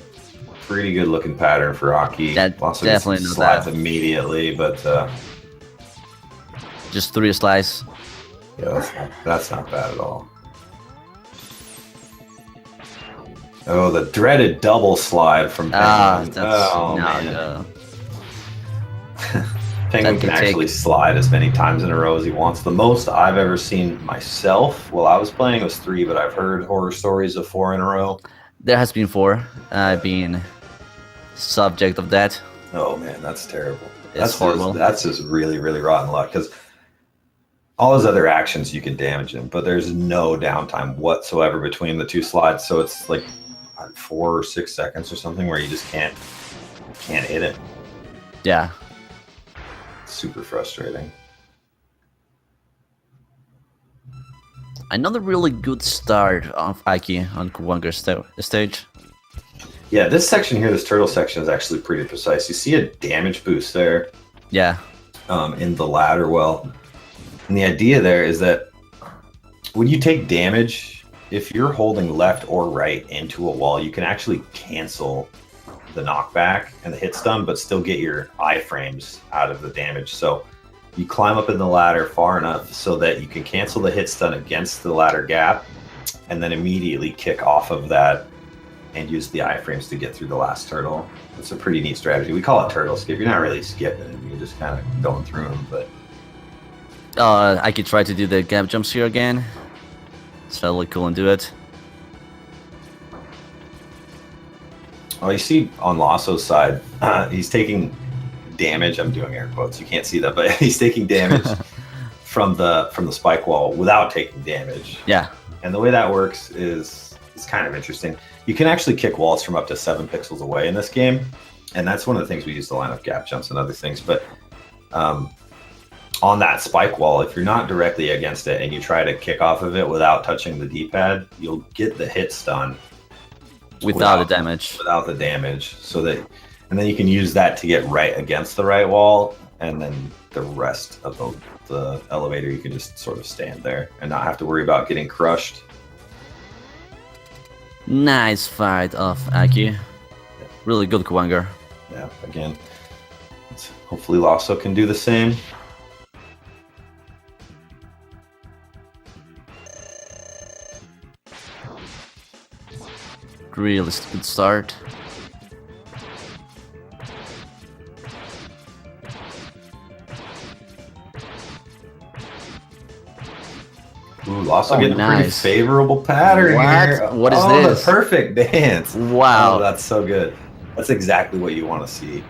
pretty good looking pattern for Aki. Lawso definitely slides immediately, but just 3 slides. Yeah, that's not bad at all. Oh, the dreaded double slide from Penguin. That's Oh, no man. go. Penguin That can could take- actually slide as many times in a row as he wants. The most I've ever seen myself while I was playing was 3, but I've heard horror stories of 4 in a row. There has been 4. I've been subject of that. Oh man, that's terrible. It's horrible. That's just really, really rotten luck because all his other actions you can damage him, but there's no downtime whatsoever between the 2 slides. So it's like 4 or 6 seconds or something where you just can't hit it. Yeah. Super frustrating. Another really good start of Aki on Kuwanger's stage. Yeah, this section here, this turtle section, is actually pretty precise. You see a damage boost there. Yeah. In the ladder well. And the idea there is that when you take damage, if you're holding left or right into a wall, you can actually cancel the knockback and the hit stun, but still get your iframes out of the damage. So you climb up in the ladder far enough so that you can cancel the hit stun against the ladder gap and then immediately kick off of that and use the iframes to get through the last turtle. It's a pretty neat strategy. We call it turtle skip. You're not really skipping them, you're just kind of going through them, but I could try to do the gap jumps here again. It's totally cool and do it. oh, you see on Lawso's side, he's taking damage. I'm doing air quotes. You can't see that, but he's taking damage from the spike wall without taking damage. Yeah. And the way that works is kind of interesting. You can actually kick walls from up to 7 pixels away in this game, and that's one of the things we use to line up gap jumps and other things. But on that spike wall, if you're not directly against it and you try to kick off of it without touching the D-pad, you'll get the hit stun Without the damage. Without the damage, so that, and then you can use that to get right against the right wall, and then the rest of the elevator you can just sort of stand there and not have to worry about getting crushed. Nice fight of Aki. Really good Kuwanger. Yeah, again, hopefully Lawso can do the same. Really good start. Ooh, Lawso getting a pretty nice. favorable pattern What? here. What is oh, this? The perfect dance. Wow. Oh, that's so good. That's exactly what you want to see.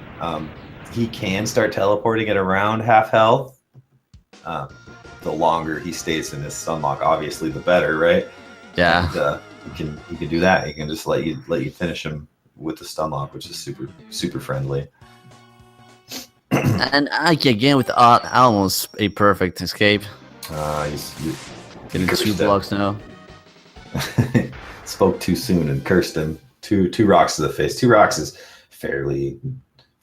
He can start teleporting at around half health. The longer he stays in his stun lock, obviously, the better, right? Yeah. And, he can do that. He can just let you finish him with the stun lock, which is super friendly. And Aki again with almost a perfect escape. He's Getting 2 blocks now. Spoke too soon and cursed him. Two rocks to the face. 2 rocks is fairly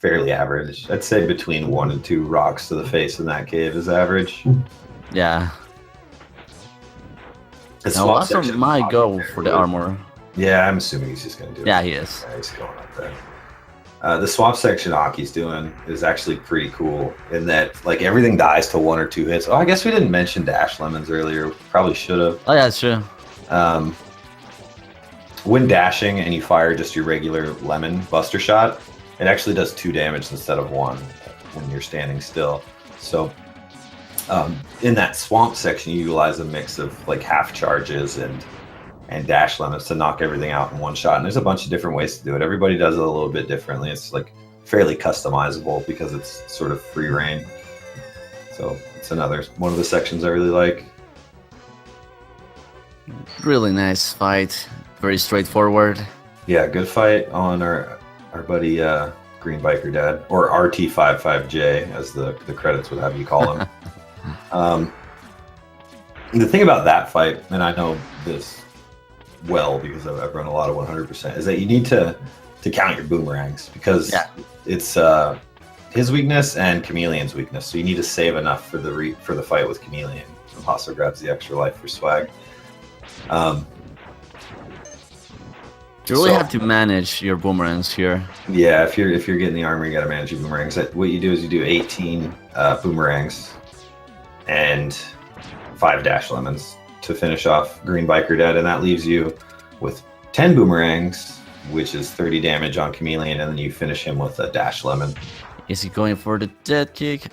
average. I'd say between 1 and 2 rocks to the face in that cave is average. Yeah. The Now swap Lawso section might go for the armor. Yeah, I'm assuming he's just going to do it. Yeah, he is. Yeah, he's going up there. The swap section Aki's doing is actually pretty cool in that, like, everything dies to 1 or 2 hits. Oh, I guess we didn't mention dash lemons earlier. Probably should have. Oh yeah, that's true. When dashing and you fire just your regular lemon buster shot, it actually does 2 damage instead of 1 when you're standing still. So in that swamp section, you utilize a mix of like half charges and dash lemons to knock everything out in 1 shot. And there's a bunch of different ways to do it. Everybody does it a little bit differently. It's like fairly customizable because it's sort of free reign. So it's another one of the sections I really like. Really nice fight. Very straightforward. Yeah, good fight on our buddy Green Biker Dad, or RT55J as the credits would have you call him. The thing about that fight, and I know this well because I've run a lot of 100%, is that you need to count your boomerangs because it's his weakness and Chameleon's weakness. So you need to save enough for the fight with Chameleon. And Lawso grabs the extra life for swag. You really have to manage your boomerangs here. Yeah, if you're getting the armor, you got to manage your boomerangs. What you do is you do 18 boomerangs, and 5 dash lemons to finish off Green Biker Dead, and that leaves you with 10 boomerangs, which is 30 damage on Chameleon, and then you finish him with a dash lemon. Is he going for the dead kick?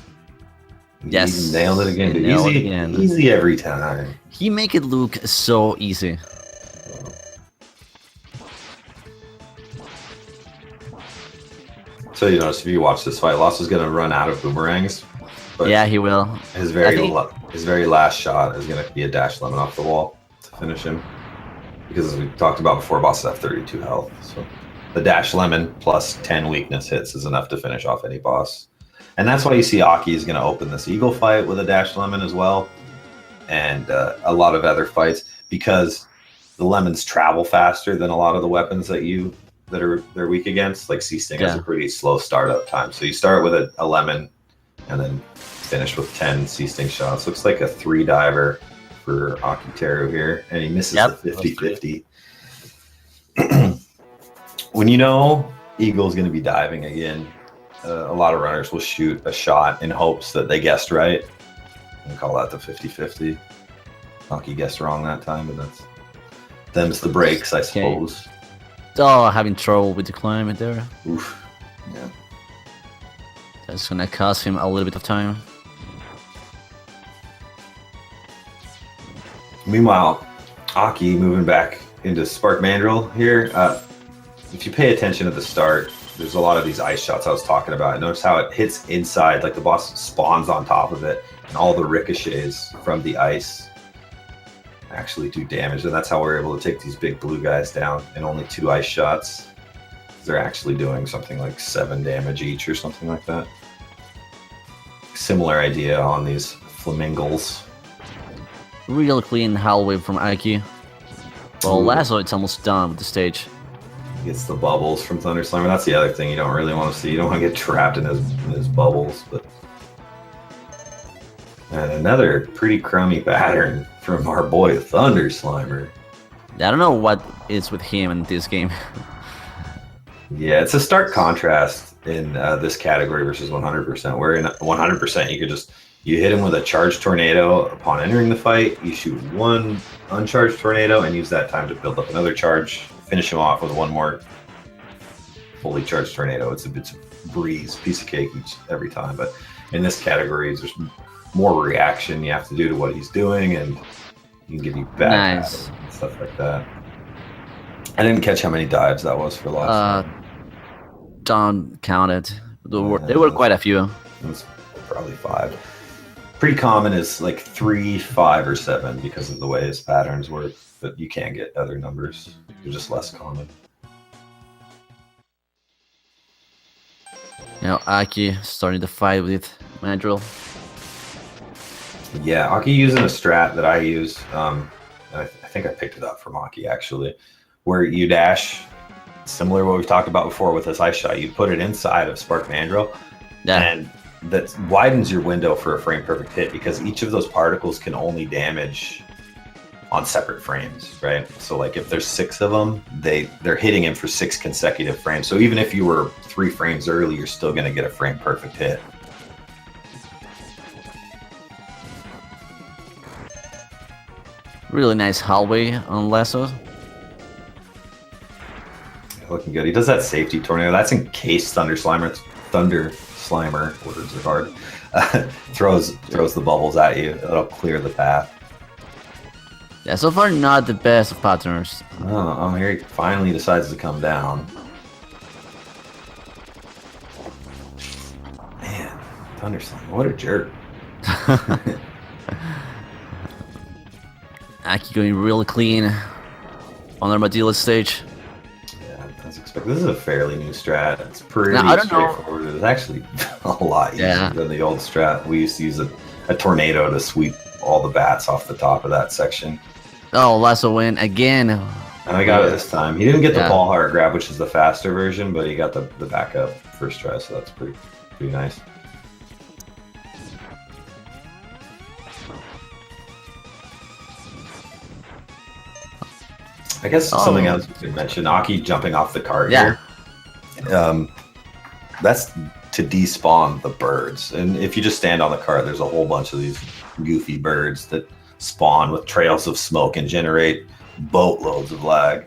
Yes. He nailed it again. Dude. Nailed Easy, it again. easy every time. He make it look so easy. So you notice if you watch this fight, Lawso's gonna run out of boomerangs. But Yeah, he will. his very last shot is gonna be a dash lemon off the wall to finish him. Because as we talked about before, bosses have 32 health. So the dash lemon plus 10 weakness hits is enough to finish off any boss. And that's why you see Aki is gonna open this eagle fight with a dash lemon as well. And a lot of other fights, because the lemons travel faster than a lot of the weapons that they're weak against. Like C-Sting has a pretty slow startup time. So you start with a lemon and then finish with 10 C-Sting shots. Looks like a 3 diver for Akiteru here, and he misses the 50-50. When you know Eagle's going to be diving again, a lot of runners will shoot a shot in hopes that they guessed right. And call that the 50-50. Aki guessed wrong that time, but them's the breaks, I suppose. Oh, having trouble with the climate there. Oof. Yeah. That's gonna cost him a little bit of time. Meanwhile, Aki moving back into Spark Mandrill here. If you pay attention at the start, there's a lot of these ice shots I was talking about. Notice how it hits inside, like the boss spawns on top of it, and all the ricochets from the ice actually do damage, and that's how we're able to take these big blue guys down in only 2 ice shots. They're actually doing something like 7 damage each or something like that. Similar idea on these flamingos. Real clean hallway from Aki. Well, Lawso, it's almost done with the stage. Gets the bubbles from Thunder Slammer. That's the other thing you don't really want to see. You don't want to get trapped in his bubbles. But and another pretty crummy pattern from our boy Thunder Slimer. I don't know what is with him in this game. Yeah, it's a stark contrast in this category versus 100%. Where in 100% you hit him with a charged tornado upon entering the fight. You shoot 1 uncharged tornado and use that time to build up another charge. Finish him off with 1 more fully charged tornado. It's a breeze, piece of cake every time. But in this category, there's more reaction you have to do to what he's doing, and he can give you bad patterns and stuff like that. I didn't catch how many dives that was for Lawso. Don't count it. There were quite a few. It was probably 5. Pretty common is like 3, 5, or 7 because of the way his patterns work, but you can get other numbers. They're just less common. Now Aki starting to fight with Mandrill. Yeah, Aki using a strat that I use. I think I picked it up from Aki actually, where you dash, similar to what we've talked about before with this ice shot. You put it inside of Spark Mandrill, and that widens your window for a frame perfect hit, because each of those particles can only damage on separate frames, right? So like if there's 6 of them, they're hitting him for 6 consecutive frames. So even if you were 3 frames early, you're still going to get a frame perfect hit. Really nice hallway on Lawso. Looking good. He does that safety tornado. That's in case Thunder Slimer, words are hard, throws the bubbles at you. It'll clear the path. Yeah, so far not the best of patterns. Oh, here he finally decides to come down. Man, Thunder Slimer, what a jerk. Aki going really clean on Armadillo stage. Yeah, as expected. This is a fairly new strat. It's pretty straightforward. It's actually a lot easier than the old strat. We used to use a tornado to sweep all the bats off the top of that section. Oh, Lawso win again. And I got it this time. He didn't get the ball heart grab, which is the faster version, but he got the backup first try, so that's pretty nice. I guess something else we could mention, Aki jumping off the cart here. That's to despawn the birds. And if you just stand on the cart, there's a whole bunch of these goofy birds that spawn with trails of smoke and generate boatloads of lag.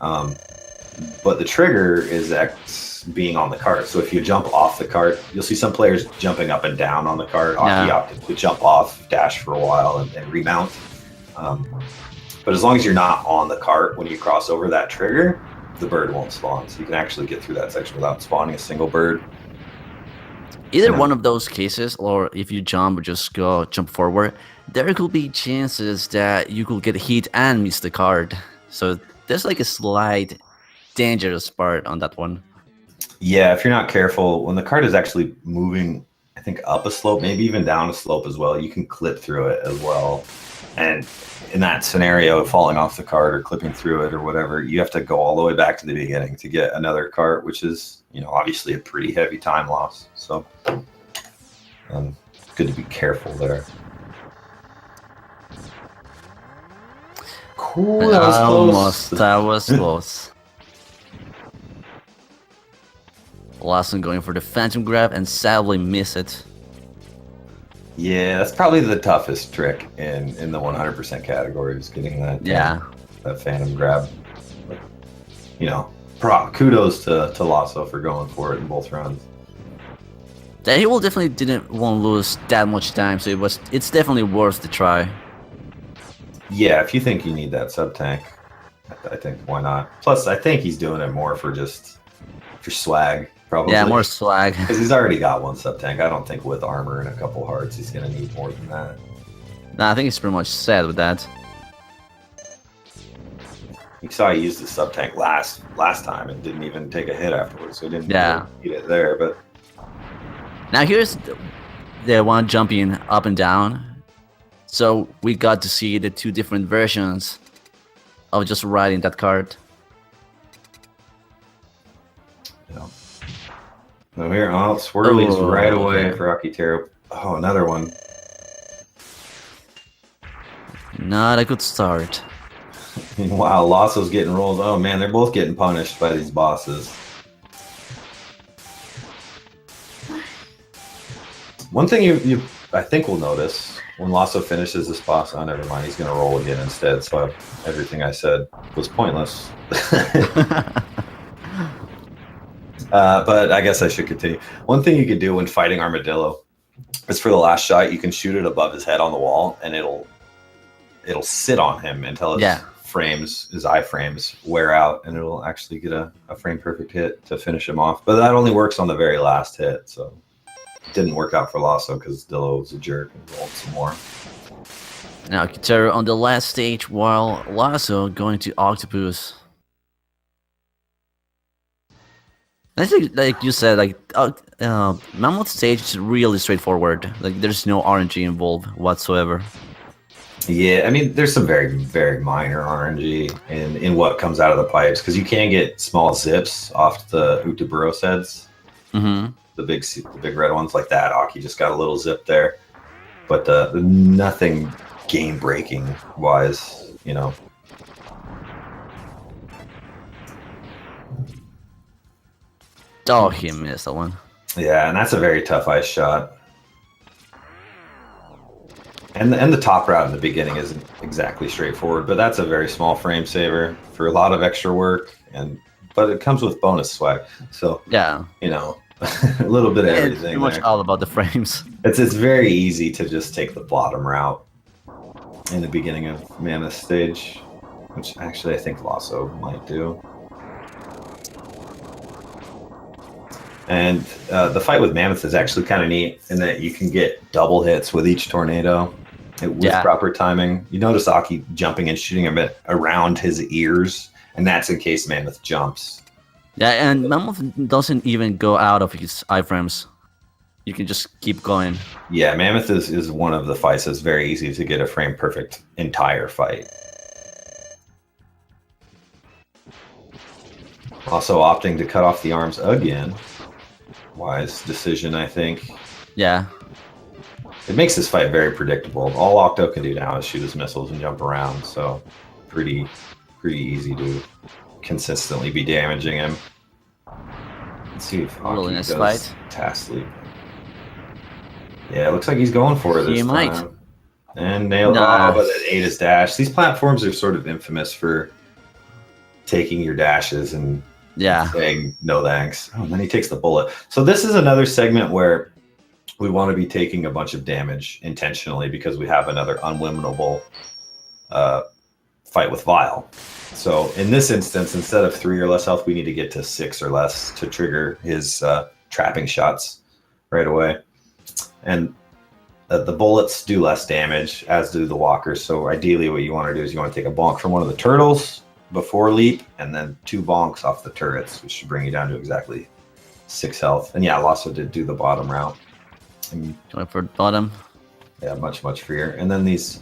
But the trigger is X being on the cart. So if you jump off the cart, you'll see some players jumping up and down on the cart. Aki opted to jump off, dash for a while, and remount. But as long as you're not on the cart when you cross over that trigger, the bird won't spawn. So you can actually get through that section without spawning a single bird. Either one of those cases, or if you jump or just go jump forward, there could be chances that you could get hit and miss the card. So there's like a slight dangerous part on that one. Yeah, if you're not careful, when the cart is actually moving, I think up a slope, maybe even down a slope as well, you can clip through it as well. And in that scenario, falling off the cart or clipping through it or whatever, you have to go all the way back to the beginning to get another cart, which is, obviously a pretty heavy time loss. So good to be careful there. Cool, that was close. That was close. Lawson going for the phantom grab and sadly miss it. Yeah, that's probably the toughest trick in the 100% category, is getting that that phantom grab. But, kudos to Lawso for going for it in both runs. He will definitely didn't want to lose that much time, so it's definitely worth the try. Yeah, if you think you need that sub tank, I think why not? Plus, I think he's doing it more for swag, probably. Yeah, more swag. Because he's already got one sub tank. I don't think with armor and a couple hearts, he's gonna need more than that. Nah, I think he's pretty much set with that. You saw he used the sub tank last time and didn't even take a hit afterwards, so he didn't need it there. But now here's the one jumping up and down. So we got to see the two different versions of just riding that cart. So here, Swirly's right away for Akiteru. Oh, another one. Not a good start. Wow, Lawso's getting rolled. Oh man, they're both getting punished by these bosses. One thing you I think will notice when Lawso finishes this boss, oh never mind, he's gonna roll again instead, so everything I said was pointless. But I guess I should continue. One thing you could do when fighting Armadillo is for the last shot, you can shoot it above his head on the wall, and it'll sit on him until his iframes wear out, and it'll actually get a frame perfect hit to finish him off. But that only works on the very last hit, so it didn't work out for Lawso because Dillo was a jerk and rolled some more. Now Akiteru on the last stage, while Lawso going to Octopus. I think, like you said, Mammoth stage is really straightforward. Like, there's no RNG involved whatsoever. Yeah, I mean, there's some very, very minor RNG in what comes out of the pipes, because you can get small zips off the Utuburos heads. Mm-hmm. The big red ones like that. Aki just got a little zip there, but nothing game breaking wise, Oh, he missed that one. Yeah, and that's a very tough ice shot. And the top route in the beginning isn't exactly straightforward, but that's a very small frame saver for a lot of extra work, but it comes with bonus swag. So yeah, a little bit of everything. It's pretty much all about the frames. It's very easy to just take the bottom route in the beginning of Mammoth stage, which actually I think Lawso might do. And the fight with Mammoth is actually kind of neat in that you can get double hits with each tornado with proper timing. You notice Aki jumping and shooting a bit around his ears, and that's in case Mammoth jumps. Yeah, and Mammoth doesn't even go out of his iframes. You can just keep going. Yeah, Mammoth is one of the fights that's very easy to get a frame perfect entire fight. Also opting to cut off the arms again. Wise decision, I think. Yeah. It makes this fight very predictable. All Octo can do now is shoot his missiles and jump around, so pretty easy to consistently be damaging him. Let's see if Aki nice does fight. task sleep. Yeah, it looks like he's going for it this time. Might. And nailed. Nah. Oh, but it ate his dash. These platforms are sort of infamous for taking your dashes and saying no thanks. Oh, and then he takes the bullet. So this is another segment where we want to be taking a bunch of damage intentionally because we have another unwinnable fight with Vile. So in this instance, instead of 3 or less health, we need to get to 6 or less to trigger his trapping shots right away. And the bullets do less damage, as do the walkers. So ideally what you want to do is you want to take a bonk from one of the turtles before leap, and then 2 bonks off the turrets, which should bring you down to exactly 6 health. And yeah, Lawso did do the bottom route. Going for bottom. Yeah, much freer. And then these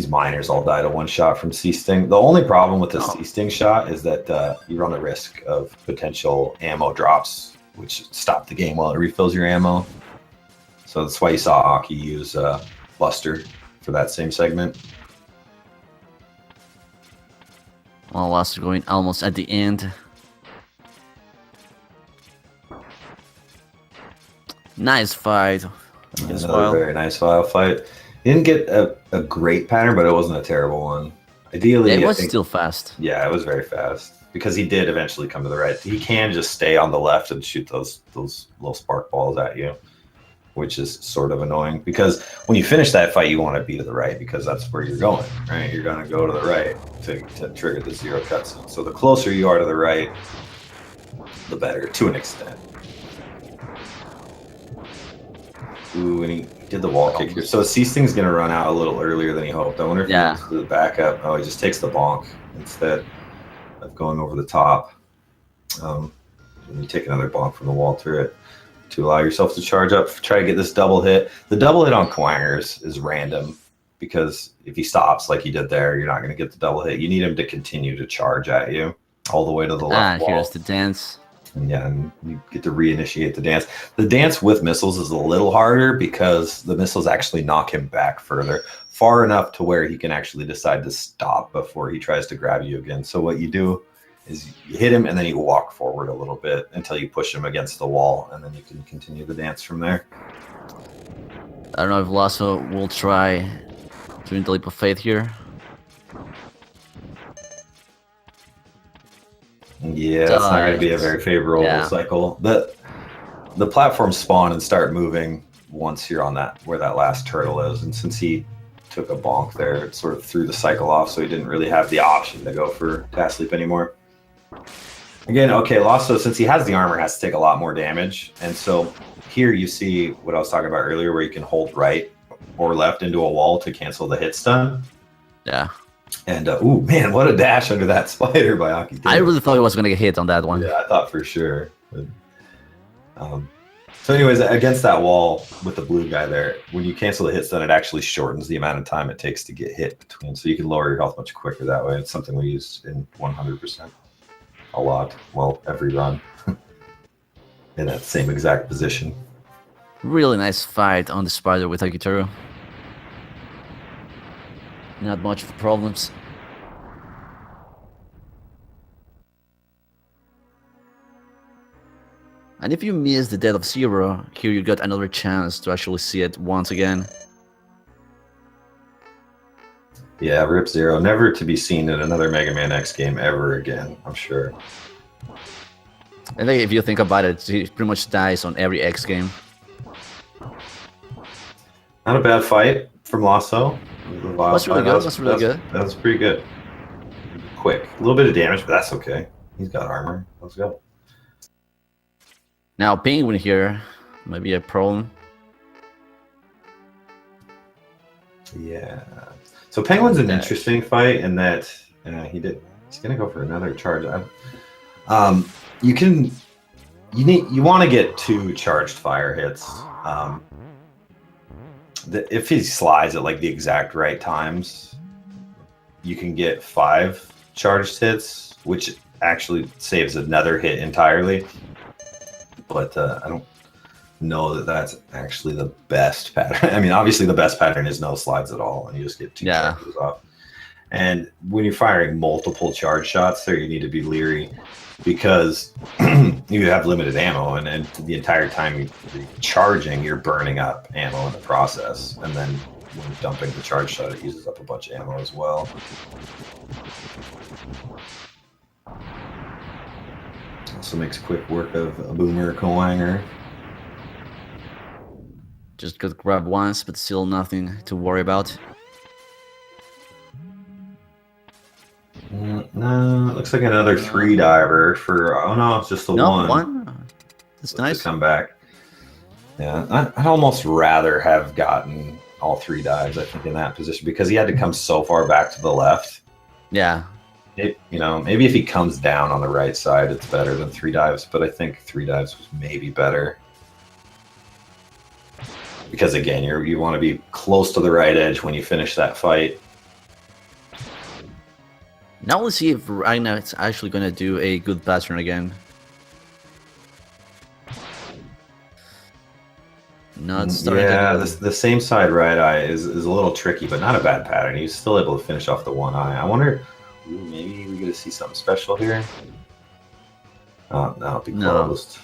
miners all died to 1 shot from C-Sting. The only problem with the C-Sting shot is that you run the risk of potential ammo drops, which stop the game while it refills your ammo. So that's why you saw Aki use Buster for that same segment. Well, Lawso going almost at the end. Nice fight. Another very nice Vile fight. He didn't get a great pattern, but it wasn't a terrible one. Ideally, it was still fast. Yeah, it was very fast because he did eventually come to the right. He can just stay on the left and shoot those little spark balls at you, which is sort of annoying because when you finish that fight, you want to be to the right because that's where you're going, right? You're going to go to the right to trigger the 0 cutscene. So the closer you are to the right, the better, to an extent. Ooh, and he did the wall kick here. So C-Sting's going to run out a little earlier than he hoped. I wonder if he goes to the backup. Oh, he just takes the bonk instead of going over the top. And you take another bonk from the wall turret to allow yourself to charge up. Try to get this double hit. The double hit on Quangers is random because if he stops like he did there, you're not going to get the double hit. You need him to continue to charge at you all the way to the left wall. Here's the dance. And yeah, and you get to reinitiate the dance. The dance with missiles is a little harder because the missiles actually knock him back far enough to where he can actually decide to stop before he tries to grab you again. So what you do is you hit him and then you walk forward a little bit until you push him against the wall, and then you can continue the dance from there. I don't know if Lawso will try doing the leap of faith here. Yeah, it's not going to be a very favorable cycle. The platforms spawn and start moving once you're on where that last turtle is, and since he took a bonk there, it sort of threw the cycle off, so he didn't really have the option to go for task sleep anymore. Again, okay, Lawso, since he has the armor, has to take a lot more damage, and so here you see what I was talking about earlier, where you can hold right or left into a wall to cancel the hit stun. Yeah. And, ooh, man, what a dash under that spider by Akiteru. I really thought he was going to get hit on that one. Yeah, I thought for sure. But, so anyways, against that wall with the blue guy there, when you cancel the hit stun, it actually shortens the amount of time it takes to get hit between. So you can lower your health much quicker that way. It's something we use in 100% a lot. Well, every run in that same exact position. Really nice fight on the spider with Akiteru. Not much of problems. And if you miss the Death of Zero, here you got another chance to actually see it once again. Yeah, Rip Zero, never to be seen in another Mega Man X game ever again, I'm sure. I think if you think about it, he pretty much dies on every X game. Not a bad fight from Lawso. That's really good. That's really good. That was pretty good. Quick. A little bit of damage, but that's okay. He's got armor. Let's go. Now, Penguin here might be a problem. Yeah. So Penguin's an interesting fight in that he's gonna go for another charge. You want to get 2 charged fire hits. If he slides at like the exact right times, you can get 5 charged hits, which actually saves another hit entirely. But I don't know that that's actually the best pattern. I mean, obviously the best pattern is no slides at all, and you just get 2 charges off. And when you're firing multiple charge shots there, you need to be leery because you have limited ammo, and the entire time you're charging, you're burning up ammo in the process. And then when dumping the charge shot, it uses up a bunch of ammo as well. Also makes quick work of a boomer Kowanger. Just got grabbed once, but still nothing to worry about. No, it looks like another 3 diver for. Oh no, it's just the No, one. one. That's nice. To come back. Yeah, I'd almost rather have gotten all 3 dives, I think, in that position, because he had to come so far back to the left. Yeah. Maybe if he comes down on the right side, it's better than 3 dives, but I think 3 dives was maybe better. Because again, you want to be close to the right edge when you finish that fight. Now let's see if right now it's actually going to do a good pattern again. Not starting yeah, to the same side right eye is a little tricky, but not a bad pattern. He's still able to finish off the one eye. I wonder, maybe we're going to see something special here. Oh, no, it'll be closed.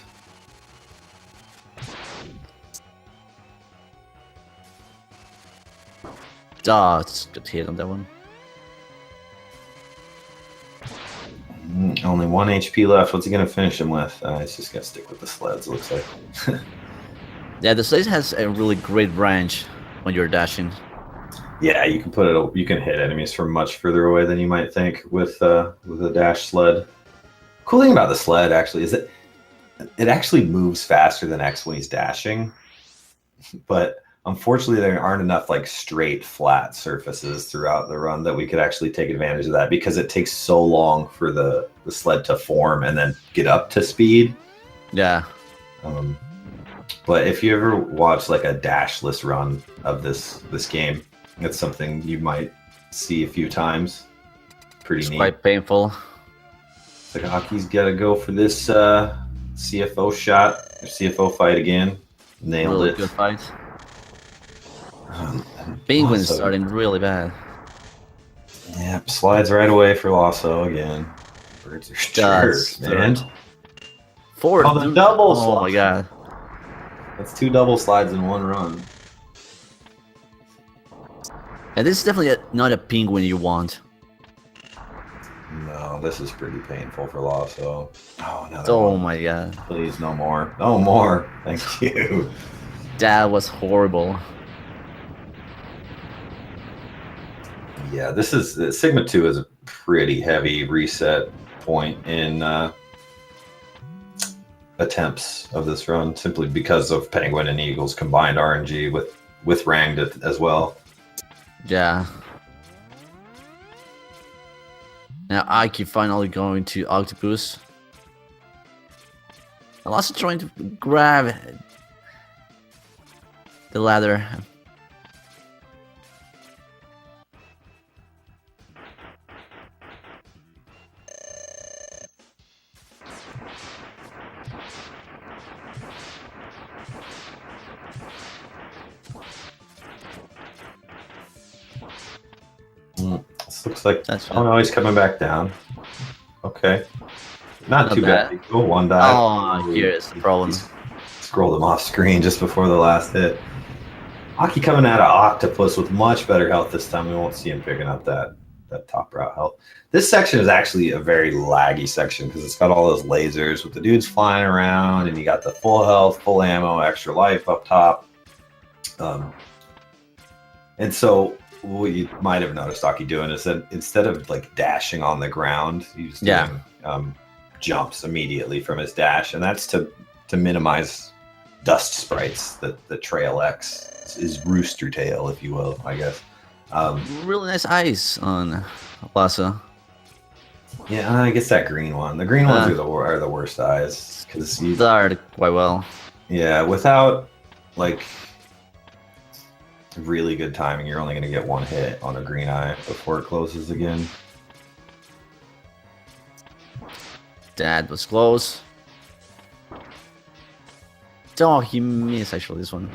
Ah, it's good hit on that one. Only 1 HP left. What's he going to finish him with? He's just going to stick with the sleds, looks like. Yeah, the sled has a really great range when you're dashing. Yeah, you can you can hit enemies from much further away than you might think with a dash sled. Cool thing about the sled actually is that it actually moves faster than X when he's dashing, but unfortunately there aren't enough like straight flat surfaces throughout the run that we could actually take advantage of that, because it takes so long for the sled to form and then get up to speed. Yeah. But if you ever watch like a dashless run of this game, it's something you might see a few times. Pretty neat. Quite painful. It's like Aki's got to go for this CFO shot, or CFO fight again. Nailed really it. Good fight. Penguin's Lawso. starting really bad. Yep, slides right away for Lawso again. Birds are jerks, man. 4. Oh, the double Oh slide. my god. That's 2 double slides in one run. And this is definitely not a penguin you want. No, this is pretty painful for Lawso. Oh, no. Oh my god. Please, no more. No more. Thank you. That was horrible. Yeah, this is Sigma 2 is a pretty heavy reset point in attempts of this run, simply because of Penguin and Eagle's combined RNG with Ranged as well. Yeah. Now Ike finally going to Octopus. I'm also trying to grab the ladder. This looks like. That's Oh no, he's coming back down. Okay, not too bad. Go 1 dive. Oh, here's the problem. Scrolled him off screen just before the last hit. Aki coming out of Octopus with much better health this time. We won't see him picking up that top route health. This section is actually a very laggy section because it's got all those lasers with the dudes flying around, and you got the full health, full ammo, extra life up top. And so what you might have noticed Aki doing is that instead of like dashing on the ground, he's doing jumps immediately from his dash, and that's to minimize dust sprites. The Trail X is Rooster Tail, if you will, I guess. Really nice eyes on Lawso. Yeah, I guess that green one. The green ones are the worst eyes because you started quite well. Yeah, without like really good timing, you're only going to get 1 hit on a green eye before it closes again. That was close. Oh, he missed actually this one.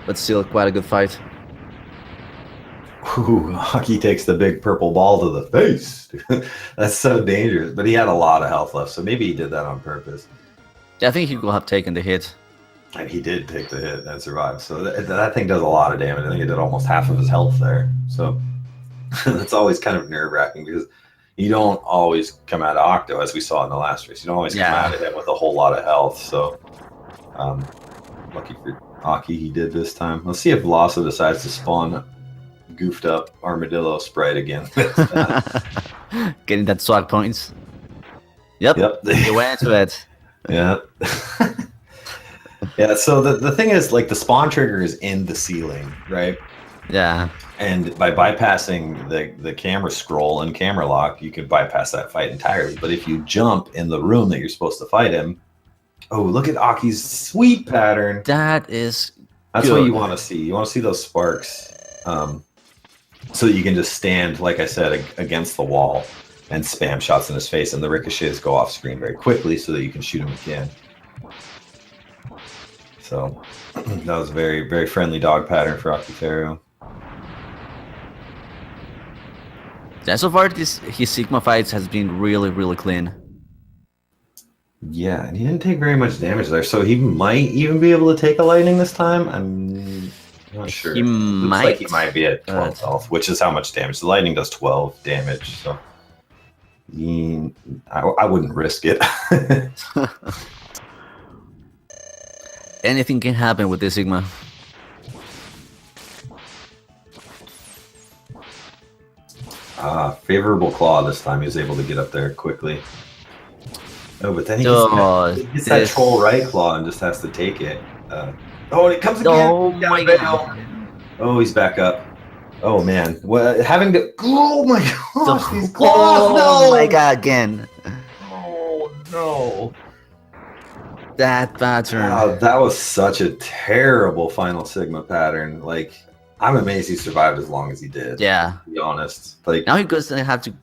But still quite a good fight. Ooh, Aki takes the big purple ball to the face. That's so dangerous. But he had a lot of health left, so maybe he did that on purpose. Yeah, I think he could have taken the hit. And he did take the hit and survive. So that thing does a lot of damage. I think it did almost half of his health there. So that's always kind of nerve-wracking because you don't always come out of Octo, as we saw in the last race. You don't always come out of him with a whole lot of health. So lucky for Aki, he did this time. Let's see if Lawso decides to spawn goofed up Armadillo Sprite again. Getting that swag points. Yep. You went to it. Yeah. Yeah, so the thing is, like, the spawn trigger is in the ceiling, right? Yeah. And by bypassing the camera scroll and camera lock, you can bypass that fight entirely. But if you jump in the room that you're supposed to fight him, oh, look at Aki's sweet pattern. That is That's good. what you want to see. You want to see those sparks, so that you can just stand, like I said, against the wall and spam shots in his face, and the ricochets go off screen very quickly so that you can shoot him again. So that was a very, very friendly dog pattern for Akiteru. Yeah, so far his Sigma fights has been really, really clean. Yeah, and he didn't take very much damage there, so he might even be able to take a lightning this time. I'm not sure. He Looks might. like he might be at 12 health, which is how much damage. The lightning does 12 damage, so I wouldn't risk it. Anything can happen with this Sigma. Favorable claw this time. He was able to get up there quickly. Oh, but then he gets that troll right claw and just has to take it. And it comes again. Oh my god. Oh, he's back up. Oh man, having to. Oh my gosh, these claws! Oh my god, again. Oh no. That pattern. Wow, that was such a terrible final Sigma pattern. Like, I'm amazed he survived as long as he did. Yeah. To be honest. Like, now he's going to have to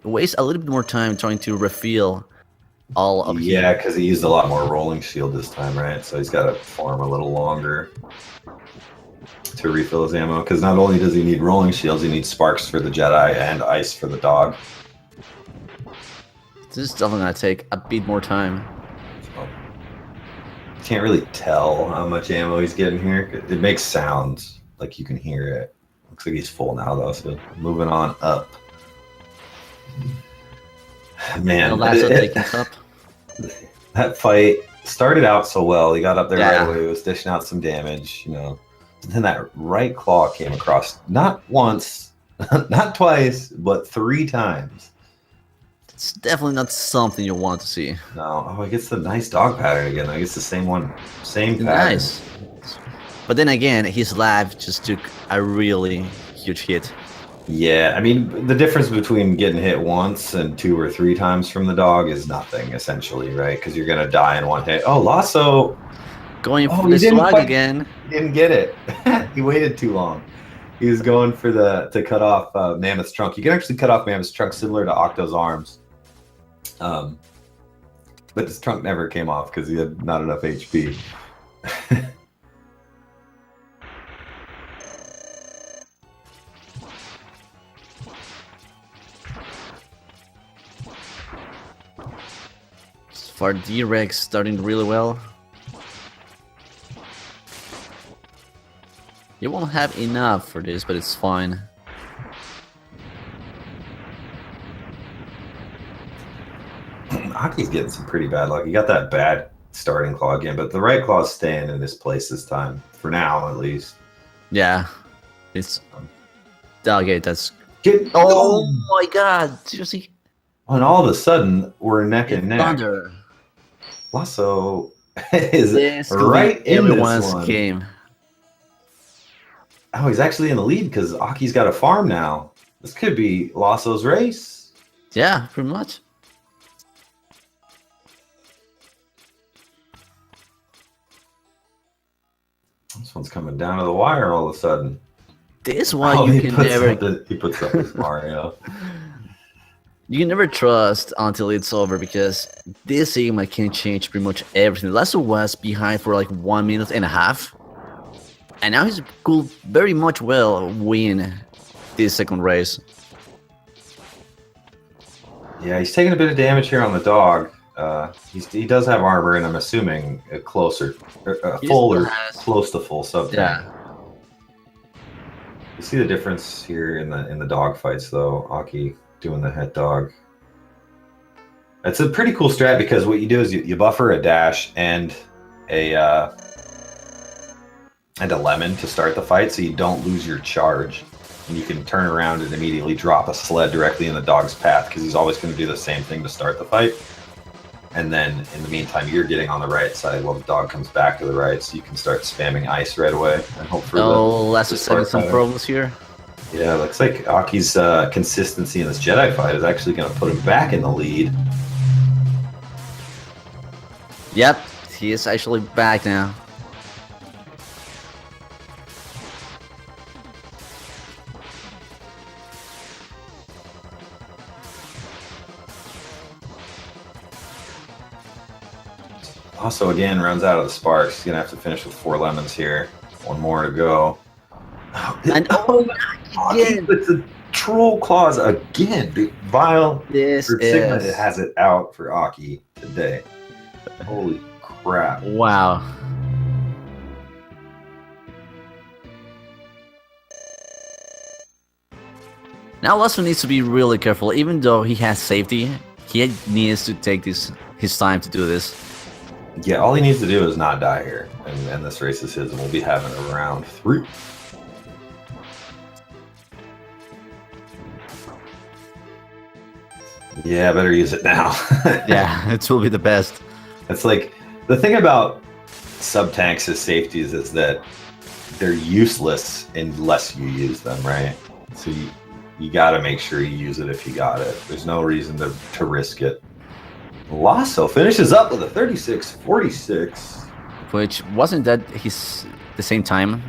waste a little bit more time trying to refill all of yeah, because he used a lot more rolling shield this time, right? So he's got to farm a little longer to refill his ammo. Because not only does he need rolling shields, he needs sparks for the Jedi and ice for the dog. This is definitely going to take a bit more time. Can't really tell how much ammo he's getting here. It makes sounds, like you can hear it. Looks like he's full now though, so moving on up. Man, that fight started out so well. He got up there right away. He was dishing out some damage, you know. And then that right claw came across not once, not twice, but 3 times. It's definitely not something you want to see. No. Oh, he gets the nice dog pattern again. I guess the same one. Same pattern. Nice. But then again, his life just took a really huge hit. Yeah, I mean, the difference between getting hit once and 2 or 3 times from the dog is nothing, essentially, right? Because you're going to die in one hit. Oh, Lawso! Going for the slug again. He didn't get it. He waited too long. He was going for to cut off Mammoth's trunk. You can actually cut off Mammoth's trunk similar to Octo's arms. But his trunk never came off because he had not enough HP. For D-Rex starting really well. You won't have enough for this, but it's fine. Aki's getting some pretty bad luck. He got that bad starting claw again, but the right claw is staying in this place this time. For now, at least. Yeah. It's... Okay, that's... Oh my god! Seriously? And all of a sudden, we're neck and neck. Thunder. Lawso is right in everyone's game. Oh, he's actually in the lead because Aki's got a farm now. This could be Lawso's race. Yeah, pretty much. This one's coming down to the wire all of a sudden. This is why you can never... He puts up with Mario. You can never trust until it's over because this Sigma can change pretty much everything. Lawso was behind for like 1.5 minutes. And now he could very much well win this second race. Yeah, he's taking a bit of damage here on the dog. he does have armor, and I'm assuming a closer, full or close to full sub tank. Yeah. You see the difference here in the dog fights, though. Aki doing the het dog. It's a pretty cool strat because what you do is you buffer a dash and a lemon to start the fight, so you don't lose your charge, and you can turn around and immediately drop a sled directly in the dog's path because he's always going to do the same thing to start the fight. And then in the meantime, you're getting on the right side while the dog comes back to the right, so you can start spamming ice right away and hope for Laso's having some problems here. Yeah, looks like Aki's consistency in this Jedi fight is actually going to put him back in the lead. Yep, he is actually back now. Also, again, runs out of the sparks. He's going to have to finish with 4 lemons here. 1 more to go. And Aki with the troll claws again. Big Vile. Sigma has it out for Aki today. Holy crap. Wow. Now Lawso needs to be really careful. Even though he has safety, he needs to take his time to do this. Yeah, all he needs to do is not die here. And this race is his, and we'll be having a round 3. Yeah, better use it now. Yeah, it will be the best. It's like, the thing about sub-tanks as safeties is that they're useless unless you use them, right? So you got to make sure you use it if you got it. There's no reason to risk it. Lawso finishes up with a 36-46. Which wasn't that the same time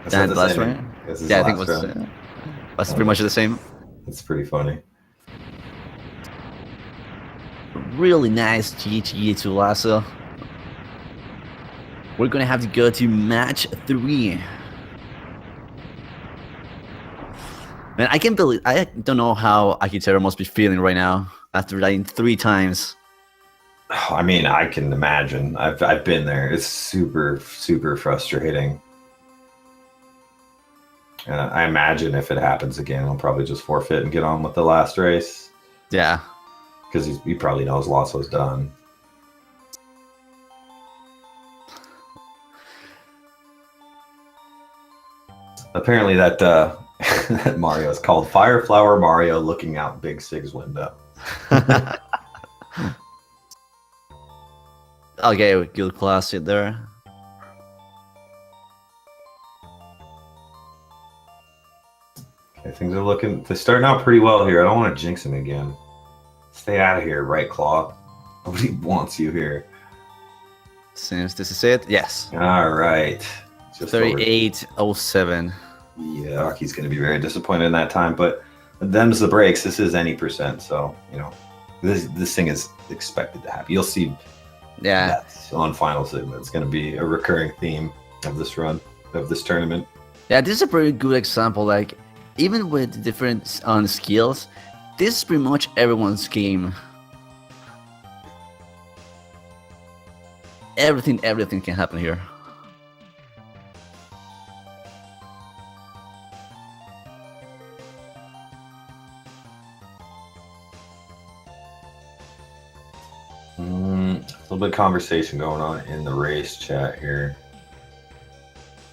that last round? Yeah, I think it was pretty much the same. That's pretty funny. Really nice GG to Lawso. We're gonna have to go to match 3. Man, I can't believe, I don't know how Akiteru must be feeling right now after dying 3 times. I mean, I can imagine. I've been there. It's super, super frustrating. I imagine if it happens again, he'll probably just forfeit and get on with the last race. Yeah. Because he probably knows Lawso's done. Apparently that that Mario is called Fireflower Mario looking out Big Sig's window. Okay, good class hit there. Okay, things are they're starting out pretty well here. I don't want to jinx him again. Stay out of here, Right Claw. Nobody wants you here. Since this is it, yes. All right. 38.07. Yeah, Aki's going to be very disappointed in that time, but them's the breaks. This is any percent, so, you know, this thing is expected to happen. You'll see deaths on Final Sigma. It's going to be a recurring theme of this run, of this tournament. Yeah, this is a pretty good example. Like, even with the difference on skills, this is pretty much everyone's game. Everything can happen here. A little bit of conversation going on in the race chat here.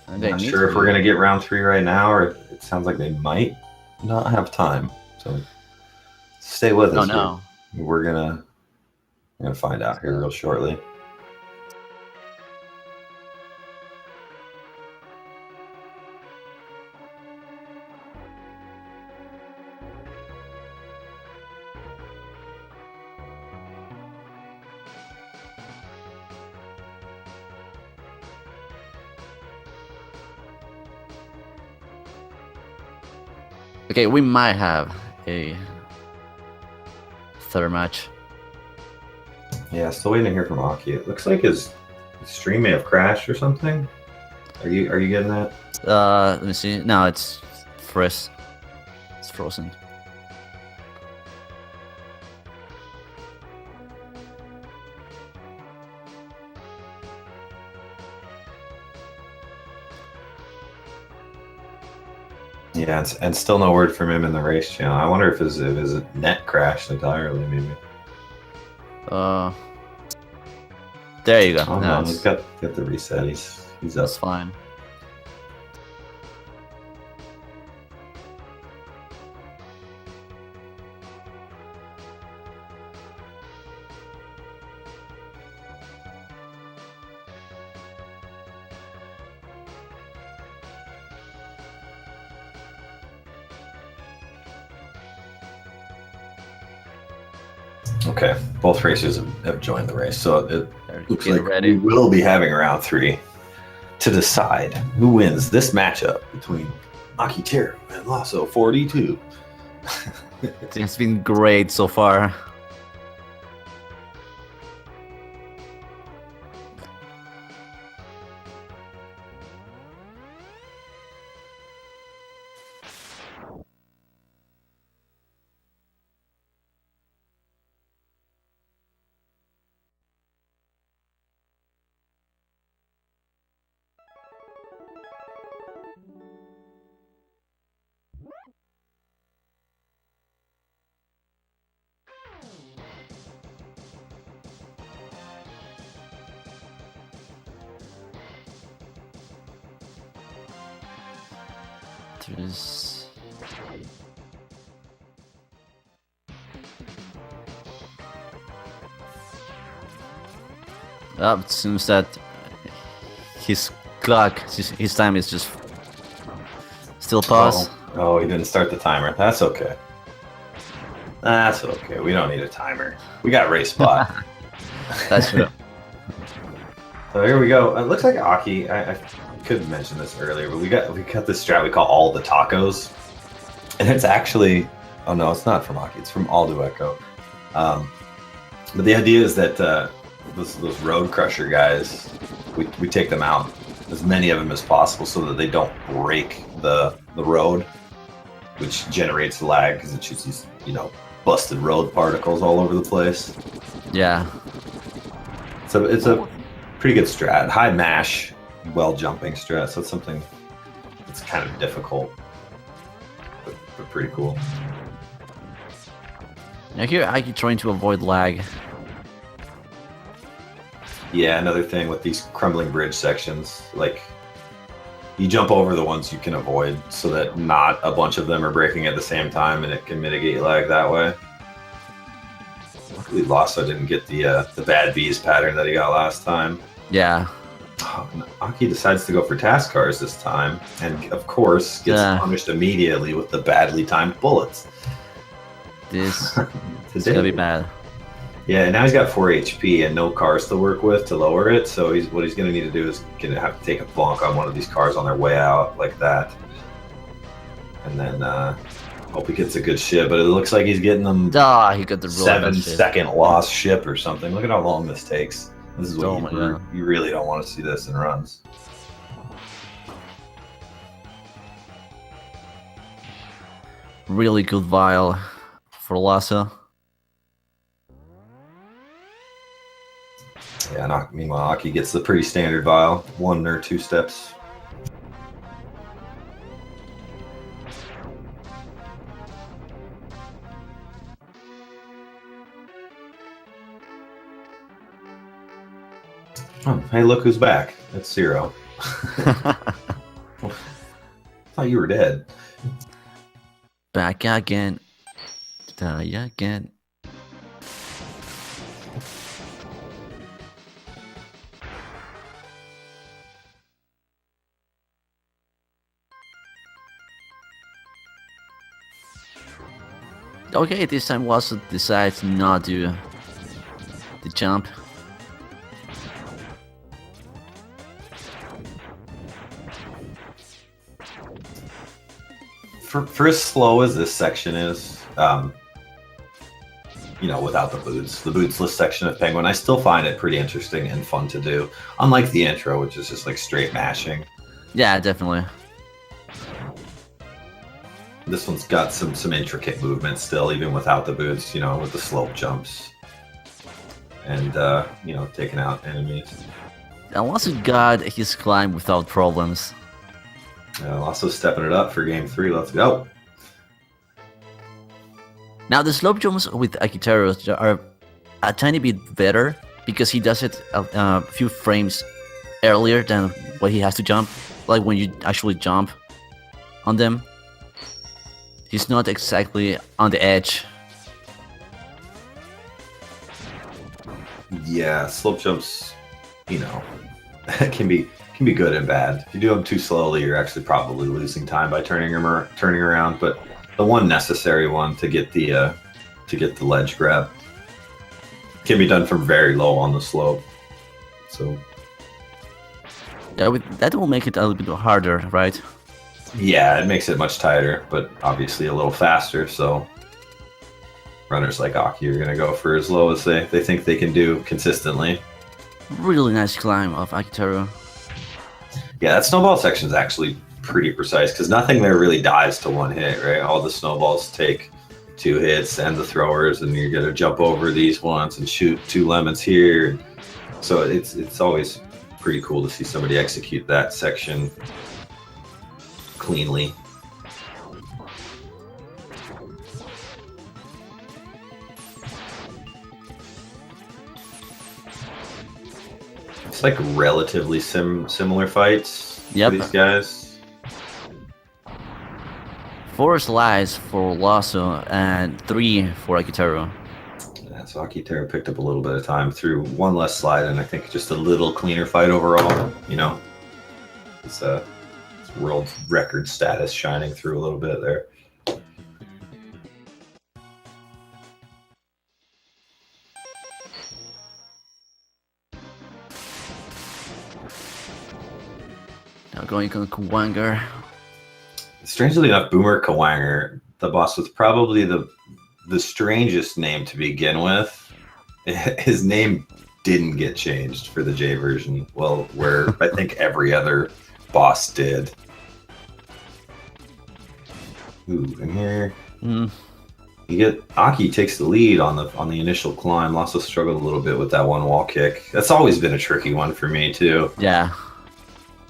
I'm not sure if we're going to get round 3 right now, or it sounds like they might not have time. So stay with us. No. We're gonna find out here real shortly. Okay, we might have a 3rd match. Yeah, still waiting to hear from Aki. It looks like his stream may have crashed or something. Are you getting that? Let me see. No, it's frozen. It's frozen. Yeah, and still no word from him in the race channel. I wonder if his net crashed entirely, maybe. There you go. Oh no, he's got the reset. He's up. That's fine. Okay, both racers have joined the race, so it looks like ready. we will be having round 3 to decide who wins this matchup between Akiteru and Lawso42. It's been great so far. There's... it seems that his clock, his time is just still pause. Oh, he didn't start the timer. That's okay. That's okay. We don't need a timer. We got race spot. That's true. So here we go. It looks like Aki. I could have mentioned this earlier, but we got this strat we call all the tacos, and it's actually no, it's not from Aki. It's from Aldo Echo. But the idea is that those road crusher guys, we take them out, as many of them as possible, so that they don't break the road, which generates lag because it shoots these busted road particles all over the place. Yeah. So it's a pretty good strat. High mash, well jumping strat. So it's something that's kind of difficult, but pretty cool. Now here I keep trying to avoid lag. Yeah, another thing with these crumbling bridge sections, like you jump over the ones you can avoid so that not a bunch of them are breaking at the same time, and it can mitigate lag that way. Luckily Lawso didn't get the bad bees pattern that he got last time. Yeah. Aki decides to go for task cars this time, and of course gets punished immediately with the badly timed bullets. This is gonna be bad. Yeah, and now he's got 4 HP and no cars to work with to lower it, so what he's gonna need to do is gonna have to take a bonk on one of these cars on their way out, like that. And then hope he gets a good ship, but it looks like he's getting them he got the 7-second lost ship or something. Look at how long this takes. This is what you really don't want to see this in runs. Really good vial for Lawso. Yeah, meanwhile, Aki gets the pretty standard vial, 1 or 2 steps. Oh, hey, look who's back. It's Zero. I thought you were dead. Back again. Die again. Okay, this time Lawso decides to not do the jump. For as slow as this section is, without the bootsless section of Penguin, I still find it pretty interesting and fun to do. Unlike the intro, which is just like straight mashing. Yeah, definitely. This one's got some intricate movement still, even without the boots, with the slope jumps. And, taking out enemies. And Lawso got his climb without problems. Also stepping it up for game 3. Let's go. Now the slope jumps with Akiteru are a tiny bit better because he does it a few frames earlier than what he has to jump. Like when you actually jump on them, he's not exactly on the edge. Yeah, slope jumps, you know, can be good and bad. If you do them too slowly, you're actually probably losing time by turning around. But the one necessary one to get the ledge grab can be done from very low on the slope. So that will make it a little bit harder, right? yeah, it makes it much tighter, but obviously a little faster. So runners like Aki are gonna go for as low as they think they can do consistently. Really nice climb of Akiteru. Yeah, that snowball section is actually pretty precise because nothing there really dies to one hit, right? All the snowballs take 2 hits and the throwers, and you're gonna jump over these ones and shoot 2 lemons here. So it's always pretty cool to see somebody execute that section cleanly. It's like relatively similar fights for these guys. 4 slides for Lawso and 3 for Akiteru. Yeah, so Akiteru picked up a little bit of time through 1 less slide, and I think just a little cleaner fight overall. You know, it's world record status shining through a little bit there. Now going on Kuwanger. Strangely enough, Boomer Kawanger, the boss with probably the strangest name to begin with. His name didn't get changed for the J version. Well, where I think every other boss did. Ooh, and here you get Aki takes the lead on the initial climb. Also struggled a little bit with that one wall kick. That's always been a tricky one for me too. Yeah.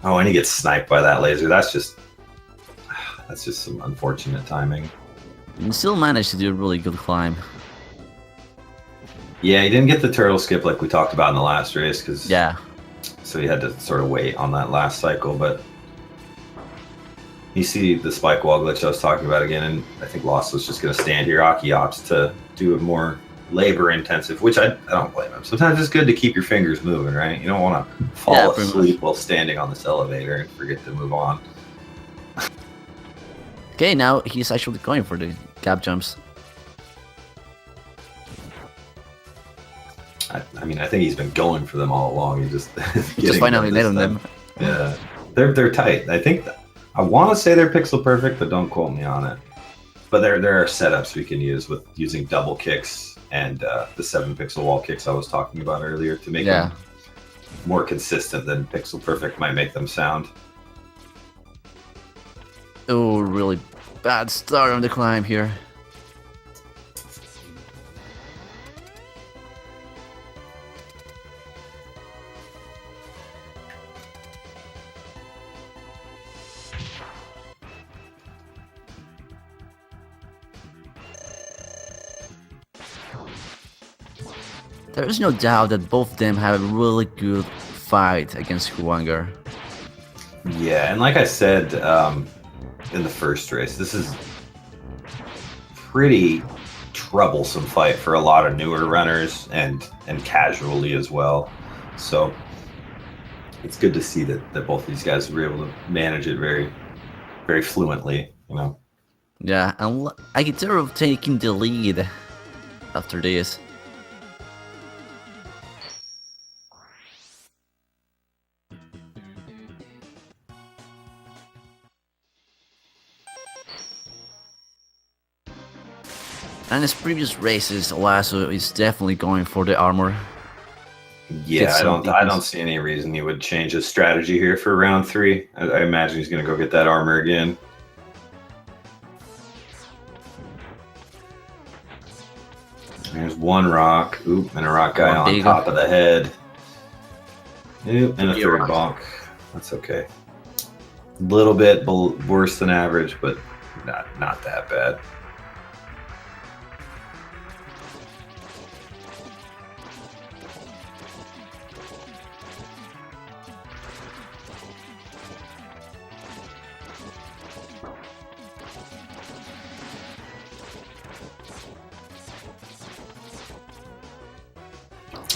Oh, and he gets sniped by that laser. That's just some unfortunate timing. And still managed to do a really good climb. Yeah, he didn't get the turtle skip like we talked about in the last race, so he had to sort of wait on that last cycle. But you see the spike wall glitch I was talking about again, and I think Lawso's just going to stand here. Aki opts to do it more labor intensive, which I don't blame him. Sometimes it's good to keep your fingers moving, right? You don't want to fall asleep while standing on this elevator and forget to move on. Okay, now he's actually going for the gap jumps. I mean, I think he's been going for them all along. He just finally nailed them. Yeah, they're tight. I want to say they're pixel perfect, but don't quote me on it. But there are setups we can use with using double kicks and the 7 pixel wall kicks I was talking about earlier to make them more consistent than pixel perfect might make them sound. Oh, really bad start on the climb here. There is no doubt that both of them have a really good fight against Kuwanger. Yeah, and like I said in the first race, this is pretty troublesome fight for a lot of newer runners and casually as well. So it's good to see that both these guys were able to manage it very, very fluently, you know. Yeah, and Akiteru taking the lead after this. And his previous races, Lawso is definitely going for the armor. Yeah, I don't see any reason he would change his strategy here for round 3. I imagine he's going to go get that armor again. There's one rock. Oop, and a rock guy on top of the head. Oop, and a third bonk. That's okay. little bit worse than average, but not that bad.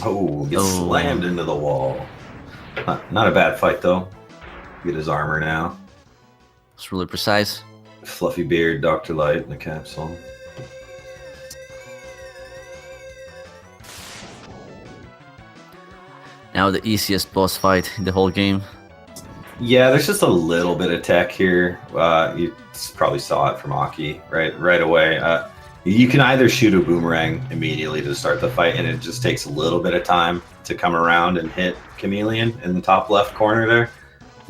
Oh, gets slammed into the wall. Not a bad fight, though. Get his armor now. It's really precise. Fluffy beard, Dr. Light in the capsule. Now the easiest boss fight in the whole game. Yeah, there's just a little bit of tech here. You probably saw it from Aki right away. You can either shoot a boomerang immediately to start the fight, and it just takes a little bit of time to come around and hit Chameleon in the top left corner there.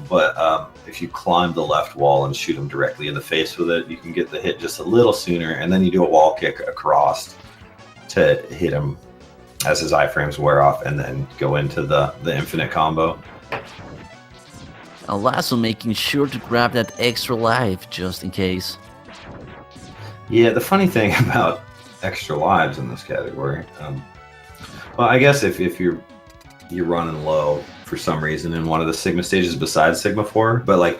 But if you climb the left wall and shoot him directly in the face with it, you can get the hit just a little sooner, and then you do a wall kick across to hit him as his iframes wear off, and then go into the infinite combo. Lawso making sure to grab that extra life just in case. Yeah, the funny thing about extra lives in this category, well, I guess if you're running low for some reason in one of the Sigma stages besides Sigma 4, but like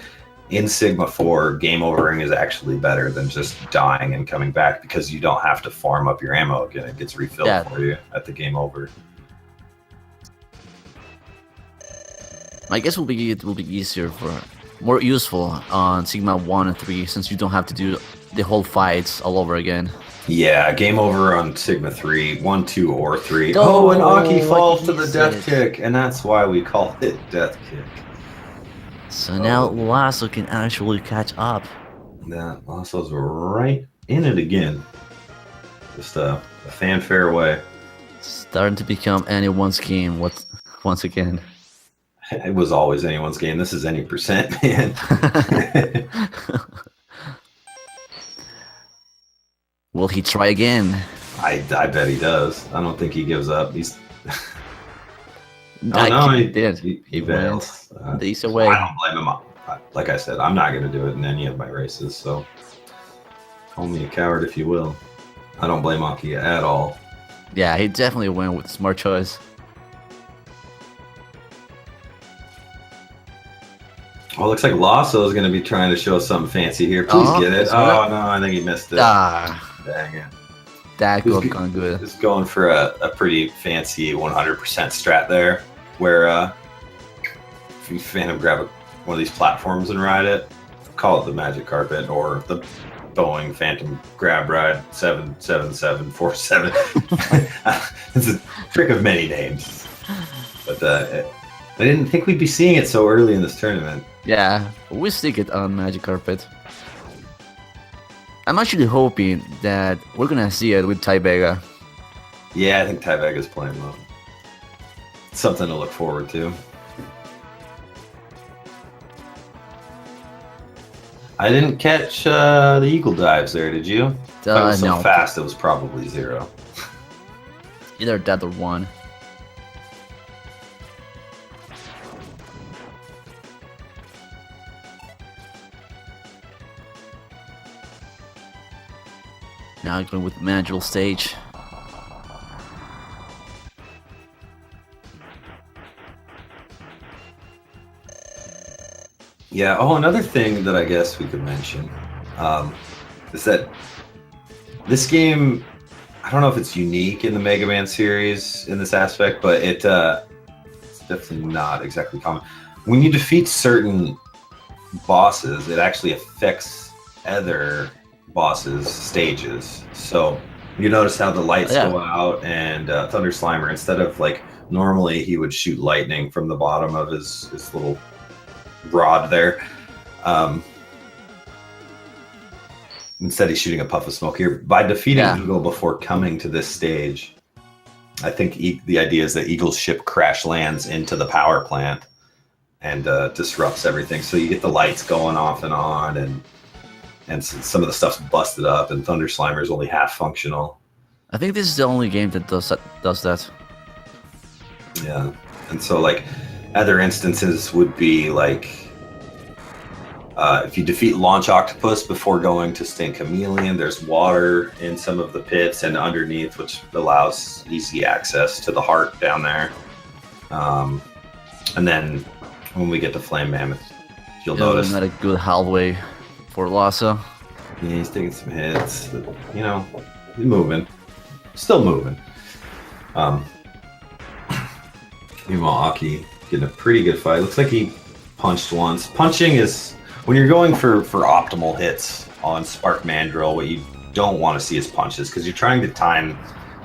in Sigma 4, game overing is actually better than just dying and coming back because you don't have to farm up your ammo again. It gets refilled for you at the game over. I guess it will be easier more useful on Sigma 1 and 3 since you don't have to do the whole fights all over again. Yeah, game over on Sigma 3, 1, 2, or 3. Oh, and Aki falls to the death kick, and that's why we call it death kick. So now Lawso can actually catch up. Yeah, Lawso's right in it again. Just a fanfare away. Starting to become anyone's game once again. It was always anyone's game. This is any percent, man. Will he try again? I bet he does. I don't think he gives up. He's. He did. He bails. The easy way. I don't blame him. Like I said, I'm not going to do it in any of my races. So call me a coward if you will. I don't blame Aki at all. Yeah, he definitely went with a smart choice. Well, looks like Lawso is going to be trying to show something fancy here. Please get it. Oh, no, I think he missed it. Dang it. That could have gone good. Just going for a pretty fancy 100% strat there, where if you Phantom grab one of these platforms and ride it, call it the Magic Carpet or the Boeing Phantom Grab Ride 77747. It's a trick of many names. But I didn't think we'd be seeing it so early in this tournament. Yeah, we stick it on Magic Carpet. I'm actually hoping that we're gonna see it with Ty Vega. Yeah, I think Ty Vega's playing well. Something to look forward to. I didn't catch the eagle dives there, did you? It was so fast, it was probably 0. Either that or 1. Now going with Mandrill stage. Yeah, another thing that I guess we could mention is that this game, I don't know if it's unique in the Mega Man series in this aspect, but it's definitely not exactly common. When you defeat certain bosses, it actually affects other bosses' stages. So you notice how the lights go out, and Thunder Slimer, instead of like normally he would shoot lightning from the bottom of his little rod there, instead he's shooting a puff of smoke here. By defeating Eagle before coming to this stage, I think the idea is that Eagle's ship crash lands into the power plant and disrupts everything. So you get the lights going off and on, and some of the stuff's busted up, and Thunder Slimer is only half functional. I think this is the only game that does that. Yeah, and so like other instances would be like If you defeat Launch Octopus before going to Sting Chameleon, there's water in some of the pits and underneath, which allows easy access to the heart down there. And then when we get to Flame Mammoth, you'll notice... Not a good halfway for Lawso. Yeah, he's taking some hits, but, you know, he's moving. Still moving. Meanwhile, Aki getting a pretty good fight. Looks like he punched once. Punching is... When you're going for optimal hits on Spark Mandrill, what you don't want to see is punches, because you're trying to time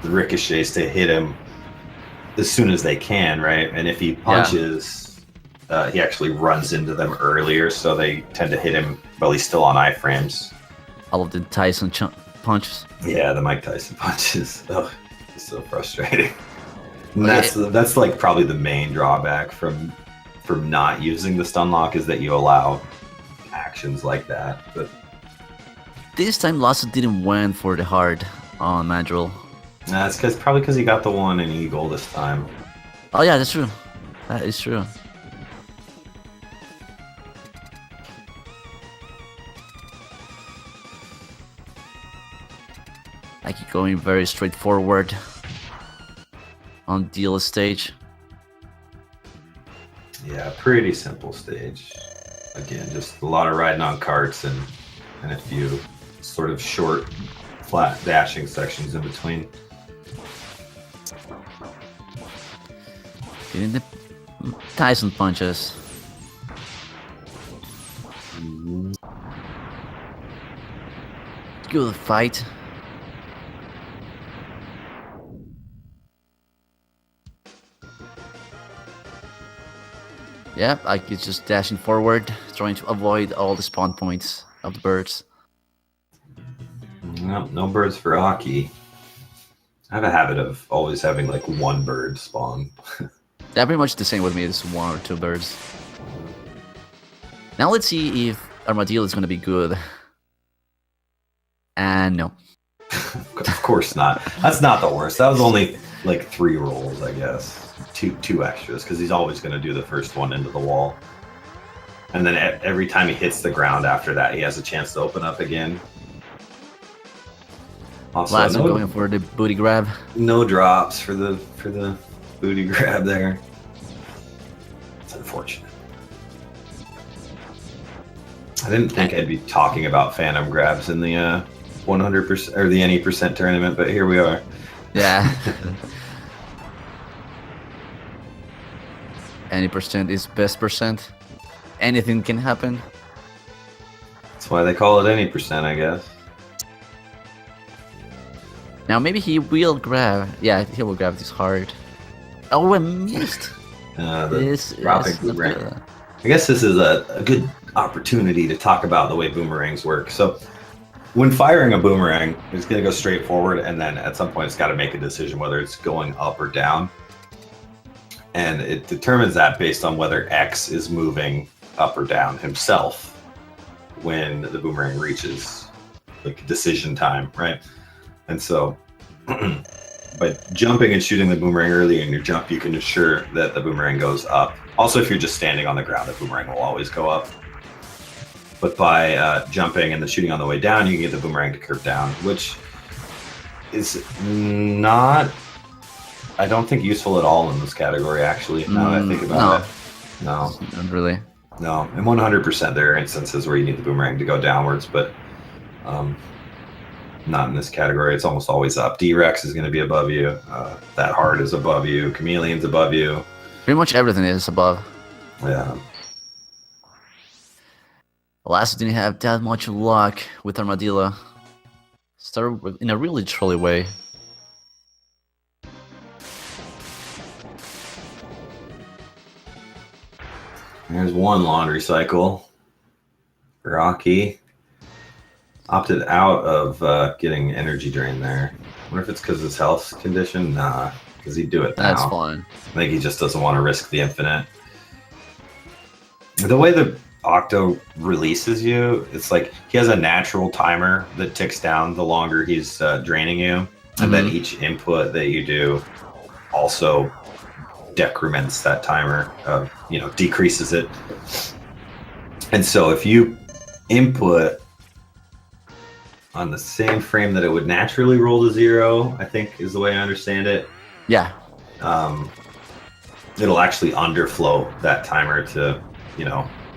the ricochets to hit him as soon as they can, right? And if he punches, he actually runs into them earlier, so they tend to hit him while he's still on iframes. All of the Tyson punches. Yeah, the Mike Tyson punches. Oh, it's so frustrating. And that's like probably the main drawback from not using the stun lock, is that you allow actions like that. But this time Lawso didn't win for the hard on Mandrill. Nah, it's probably because he got the one in Eagle this time. Oh yeah, that's true. That is true. I keep going very straightforward on deal stage. Yeah, pretty simple stage. Again, just a lot of riding on carts and a few sort of short, flat dashing sections in between. Getting the Tyson punches. Good fight. Yep, I keep just dashing forward, trying to avoid all the spawn points of the birds. Nope, no birds for Aki. I have a habit of always having like one bird spawn. Yeah, pretty much the same with me, it's one or two birds. Now let's see if Armadillo is going to be good. And no. Of course not. That's not the worst. That was only like 3 rolls, I guess. Two extras, because he's always going to do the first one into the wall. And then every time he hits the ground after that, he has a chance to open up again. Also, Lawso going for the booty grab. No drops for the booty grab there. It's unfortunate. I didn't think I'd be talking about phantom grabs in the 100% or the any percent tournament, but here we are. Yeah. Any percent is best percent. Anything can happen. That's why they call it any percent, I guess. Now maybe he will grab. Yeah, he will grab this hard. Oh, I missed. The dropping boomerang. I guess this is a good opportunity to talk about the way boomerangs work. So when firing a boomerang, it's going to go straight forward, and then at some point it's got to make a decision whether it's going up or down. And it determines that based on whether X is moving up or down himself when the boomerang reaches like decision time, right? And so by jumping and shooting the boomerang early in your jump, you can ensure that the boomerang goes up. Also, if you're just standing on the ground, the boomerang will always go up. But by jumping and then shooting on the way down, you can get the boomerang to curve down, which is not... I don't think useful at all in this category, actually, now that I think about it. No. Not really. No. And 100% there are instances where you need the boomerang to go downwards, but not in this category. It's almost always up. D-Rex is going to be above you. That Heart is above you. Chameleon's above you. Pretty much everything is above. Yeah. Lawso didn't have that much luck with Armadillo. Started in a really trolley way. There's one laundry cycle. Rocky opted out of getting energy drain there. I wonder if it's because of his health condition? Nah, because he'd do it now. That's fine. I think he just doesn't want to risk the infinite. The way the Octo releases you, it's like he has a natural timer that ticks down the longer he's draining you. And then each input that you do also decrements that timer, decreases it. And so if you input on the same frame that it would naturally roll to 0, I think is the way I understand it. Yeah. It'll actually underflow that timer to,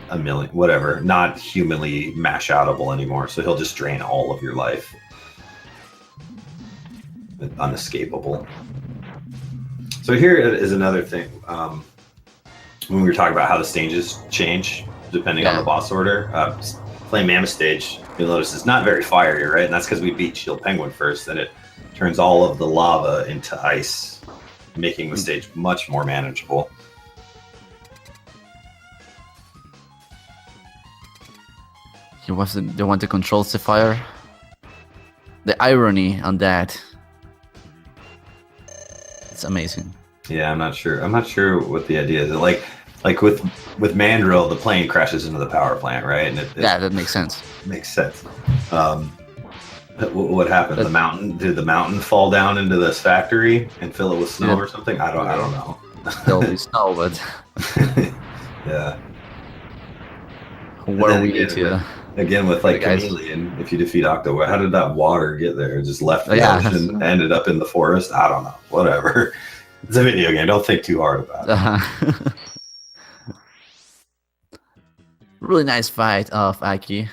a million, whatever, not humanly mash outable anymore. So he'll just drain all of your life. Unescapable. So here is another thing. When we were talking about how the stages change depending on the boss order, playing Mammoth stage, you'll notice it's not very fiery, right? And that's because we beat Shield Penguin first, and it turns all of the lava into ice, making the stage much more manageable. He wasn't the one to control the fire. The irony on that. It's amazing. Yeah, I'm not sure what the idea is. Like with Mandrill, the plane crashes into the power plant, right? And yeah, that makes sense. Makes sense. What happened? Did the mountain fall down into this factory and fill it with snow or something? I don't know. There'll be snow, but yeah. Where we get to again with like Chameleon, if you defeat Octo, how did that water get there? It just left the ocean, ended up in the forest. I don't know. Whatever. It's a video game. Don't think too hard about it. Really nice fight of Aki.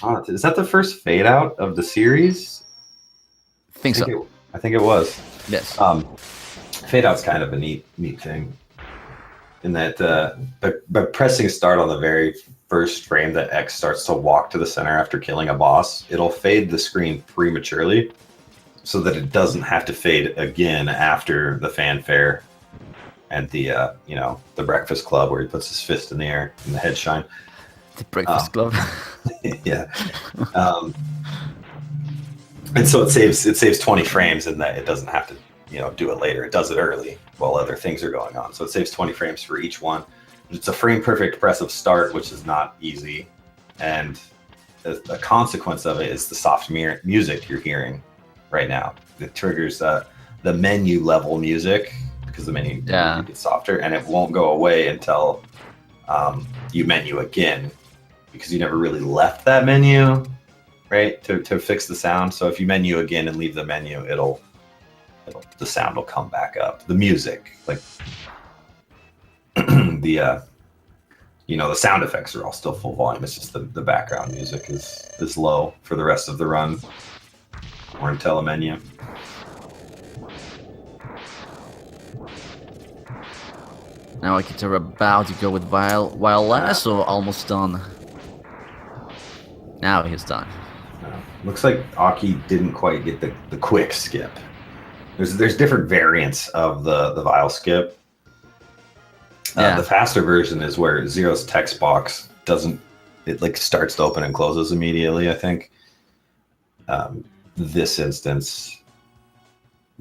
Oh, is that the first fade out of the series? I think so. I think it was. Yes. Fade out's kind of a neat thing. In that, by pressing start on the very first frame that X starts to walk to the center after killing a boss, it'll fade the screen prematurely, so that it doesn't have to fade again after the fanfare and the the Breakfast Club where he puts his fist in the air and the head shine. The Breakfast Club. Yeah. And so it saves 20 frames in that it doesn't have to do it later. It does it early while other things are going on. So it saves 20 frames for each one. It's a frame perfect press of start, which is not easy, and a consequence of it is the soft music you're hearing right now. It triggers the menu level music because the menu gets softer, and it won't go away until you menu again, because you never really left that menu, right, to fix the sound. So if you menu again and leave the menu, the sound will come back up. The music, like the sound effects are all still full volume. It's just the background music is low for the rest of the run or until a menu. Now Akiteru about to go with while Lawso almost done. Now he's done. Looks like Aki didn't quite get the quick skip. There's different variants of the vial skip. The faster version is where Zero's text box starts to open and closes immediately, I think. This instance,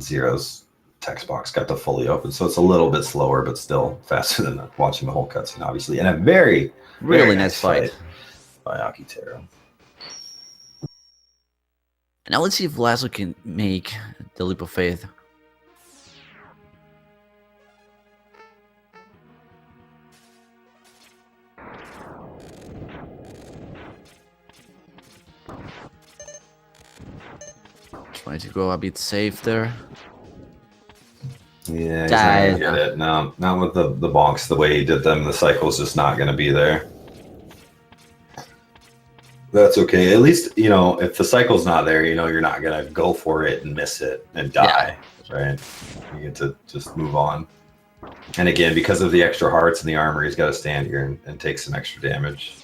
Zero's text box got to fully open, so it's a little bit slower, but still faster than watching the whole cutscene, obviously. And a very nice fight by Akiteru. Now let's see if Lawso can make the leap of faith. Trying to go a bit safe there. Yeah, he's not gonna get it. No, not with the bonks the way he did them. The cycle's just not gonna be there. That's okay. At least, if the cycle's not there, you're not gonna go for it and miss it and die, right? You get to just move on. And again, because of the extra hearts and the armor, he's got to stand here and take some extra damage.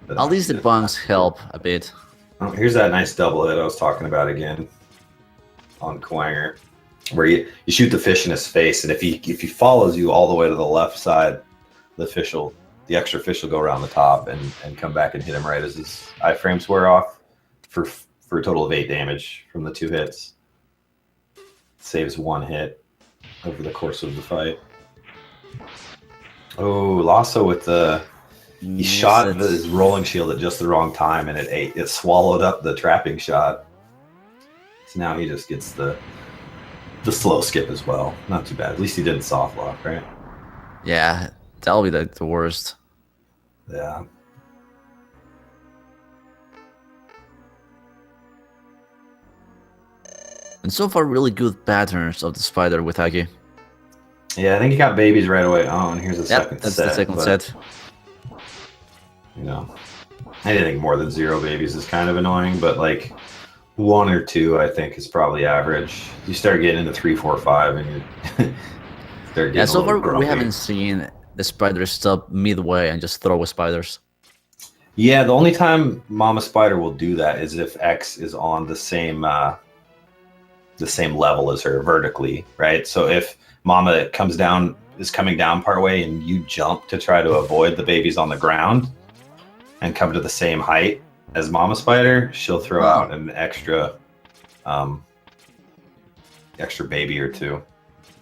At least the bonks help a bit. Oh, here's that nice double hit I was talking about again on Kwanger, where you shoot the fish in his face, and if he follows you all the way to the left side, the extra fish will go around the top and come back and hit him right as his iframes wear off for a total of 8 damage from the 2 hits. Saves 1 hit over the course of the fight. Oh, Lawso with he shot his rolling shield at just the wrong time, and it swallowed up the trapping shot. So now he just gets the slow skip as well. Not too bad. At least he didn't soft lock, right? Yeah, that'll be the worst. Yeah. And so far, really good patterns of the spider with Aki. Yeah, I think he got babies right away. Oh, and here's a Yep, second that's set. the second set. You know, anything more than 0 babies is kind of annoying, but like 1 or 2, I think, is probably average. You start getting into 3, 4, 5, and you start getting Yeah, a so little far grumpy. we haven't seen the spider stop midway and just throw with spiders. Yeah, the only time Mama Spider will do that is if X is on the same level as her vertically, right? So if Mama is coming down partway and you jump to try to avoid the babies on the ground and come to the same height as Mama Spider, she'll throw out an extra baby or 2.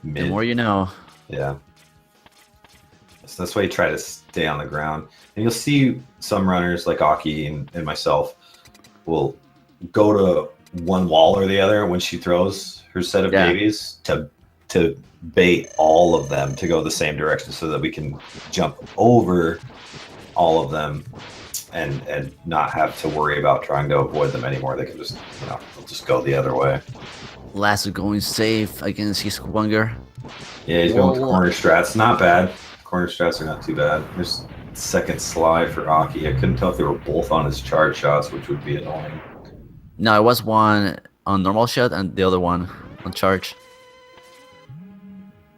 The more you know. Yeah. So that's why you try to stay on the ground. And you'll see some runners like Aki and myself will go to one wall or the other when she throws her set of babies to bait all of them to go the same direction so that we can jump over all of them and not have to worry about trying to avoid them anymore. They can just, they'll just go the other way. Last going safe against his Wanger. Yeah, he's going with corner strats. Not bad. Corner strats are not too bad. There's second slide for Aki. I couldn't tell if they were both on his charge shots, which would be annoying. No, it was one on normal shot and the other one on charge.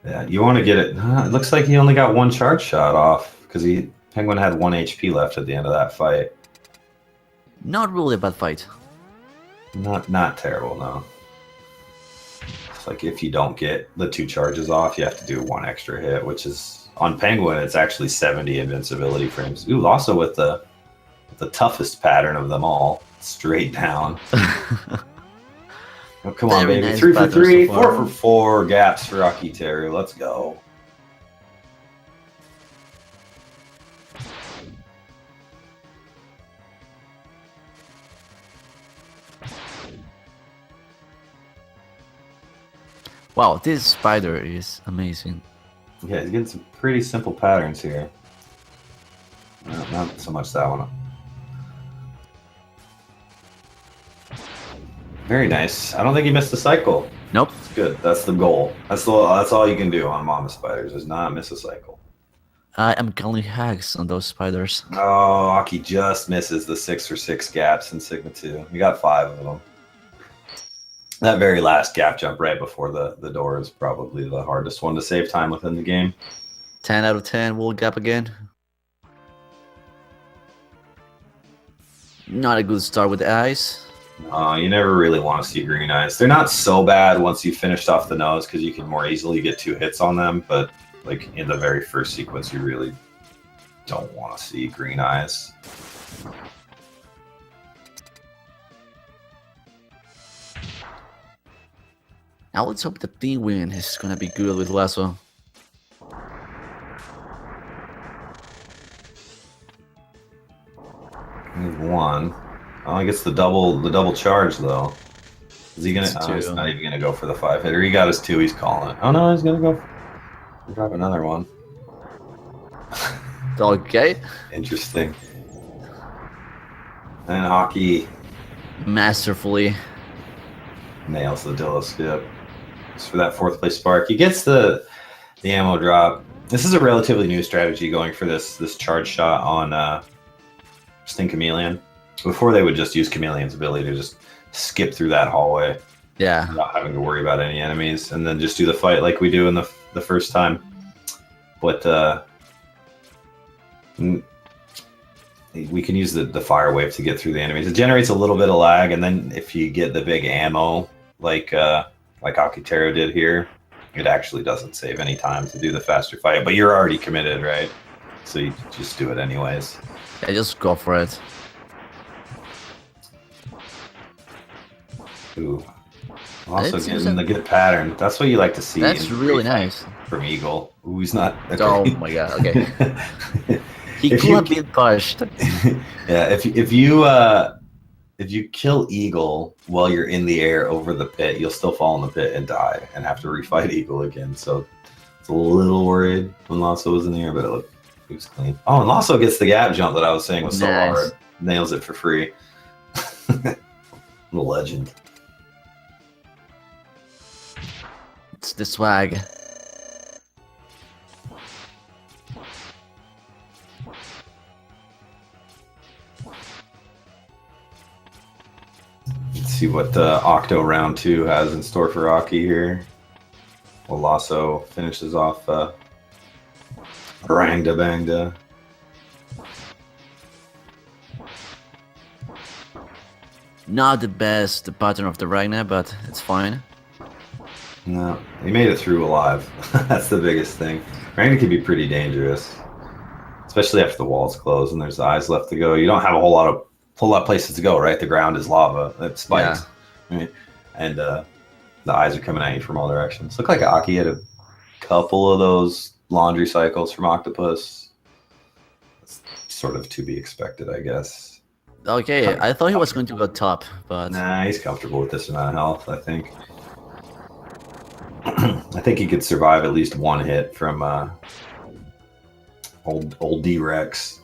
Yeah, you want to get it. It looks like he only got 1 charge shot off because Penguin had 1 HP left at the end of that fight. Not really a bad fight. Not terrible, no. It's like if you don't get the 2 charges off, you have to do 1 extra hit, which is on Penguin. It's actually 70 invincibility frames. Ooh, also with the toughest pattern of them all, straight down. Oh, come on, baby. Nice 3 for 3, so 4 for 4 gaps for Akiteru. Let's go. Wow, this spider is amazing. Yeah, he's getting some pretty simple patterns here. Not so much that one. Very nice. I don't think he missed a cycle. Nope. It's good. That's the goal. That's all you can do on Mama Spiders is not miss a cycle. I am calling hacks on those spiders. Oh, Aki just misses the 6 for 6 gaps in Sigma 2. You got 5 of them. That very last gap jump right before the door is probably the hardest one to save time within the game. 10 out of 10 wall gap again. Not a good start with the eyes. You never really want to see green eyes. They're not so bad once you finished off the nose because you can more easily get 2 hits on them. But like in the very first sequence, you really don't want to see green eyes. Now let's hope the Penguin is gonna be good with Lasso. He's 1. Oh, he gets the double charge though. Is he gonna? He's not even gonna go for the 5 hitter. He got his 2. He's calling it. Oh no, he's gonna go. Drop another one. Okay. Interesting. And Aki masterfully nails the Dillo skip. Just for that 4th place spark. He gets the ammo drop. This is a relatively new strategy going for this charge shot on Sting Chameleon. Before they would just use Chameleon's ability to just skip through that hallway. Yeah. Not having to worry about any enemies and then just do the fight like we do in the first time. But we can use the fire wave to get through the enemies. It generates a little bit of lag, and then if you get the big ammo like Akiteru did here, it actually doesn't save any time to do the faster fight. But you're already committed, right? So you just do it anyways. Yeah, just go for it. Ooh. Also getting the good pattern. That's what you like to see. That's really nice. From Eagle. Ooh, he's not. Okay. Oh my god, okay. He could have been pushed. Yeah, if you kill Eagle while you're in the air over the pit, you'll still fall in the pit and die and have to refight Eagle again. So it's a little worried when Lawso was in the air, but it was clean. Oh, and Lawso gets the gap jump that I was saying was so hard. Nails it for free. What a legend. It's the swag. Let's see what Octo round 2 has in store for Aki here. Well, Lasso finishes off Rangda Bangda. Not the best pattern of the Ragnar, but it's fine. No, he made it through alive. That's the biggest thing. Rangda can be pretty dangerous, especially after the walls close and there's eyes left to go. You don't have a whole lot of places to go, right? The ground is lava. It spikes. Yeah. Right? And the eyes are coming at you from all directions. Looked like Aki had a couple of those laundry cycles from Octopus. That's sort of to be expected, I guess. Okay, I thought he was going to go top, but... Nah, he's comfortable with this amount of health, I think. I think he could survive at least one hit from old D-Rex.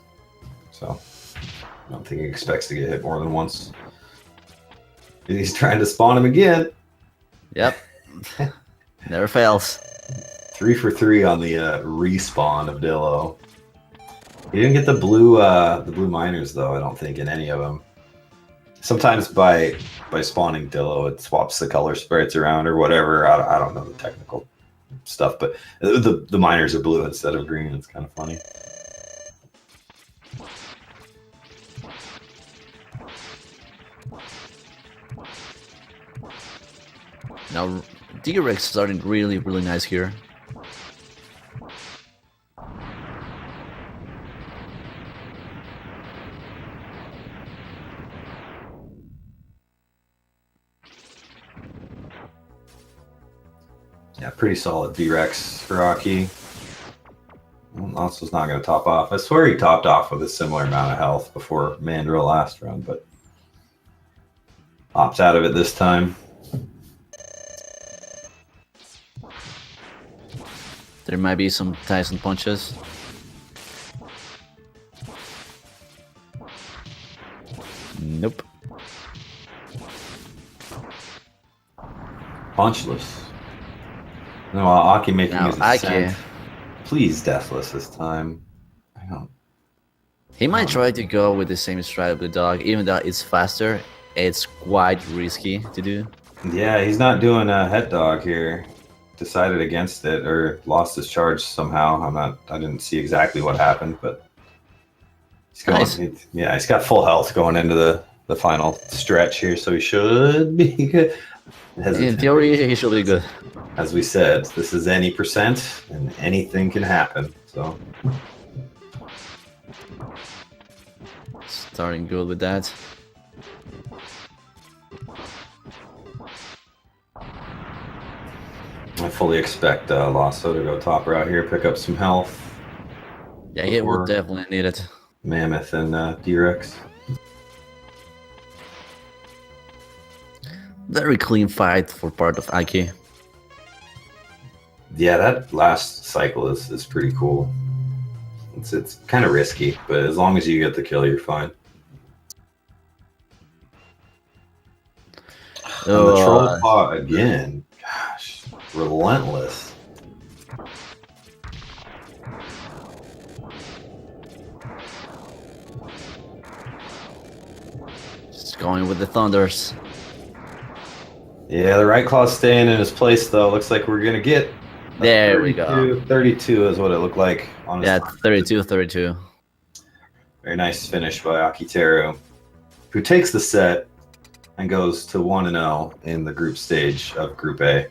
So, I don't think he expects to get hit more than once. He's trying to spawn him again. Yep. Never fails. 3 for 3 on the respawn of Dillo. He didn't get the blue miners though, I don't think, in any of them. Sometimes by spawning Dillo, it swaps the color sprites around or whatever. I don't know the technical stuff, but the miners are blue instead of green. It's kind of funny. Now, D-Rex starting really nice here. Yeah, pretty solid D-Rex for Aki. Lawso's not going to top off. I swear he topped off with a similar amount of health before Mandrill last run, but opts out of it this time. There might be some Tyson punches. Nope. Punchless. No, Aki making Now, his ascent. Please deathless this time. I don't. He might try to go with the same strat of the dog, even though it's faster. It's quite risky to do. Yeah, he's not doing a head dog here. Decided against it or lost his charge somehow. I didn't see exactly what happened, but he's going. Nice. Yeah, he's got full health going into the final stretch here, so he should be good. In theory, he should be good. As we said, this is any percent, and anything can happen. So, starting good with that. I fully expect Lawso to go top route here, pick up some health. Yeah, he will definitely need it. Mammoth and D-Rex. Very clean fight for part of Aki. Yeah, that last cycle is pretty cool. It's kind of risky, but as long as you get the kill, you're fine. And the troll paw again. Gosh, relentless. Just going with the thunders. Yeah, the right claw's staying in his place, though. Looks like we're going to get... There we go. 32 is what it looked like. Yeah, 32. Very nice finish by Akiteru, who takes the set and goes to 1-0 in the group stage of Group A.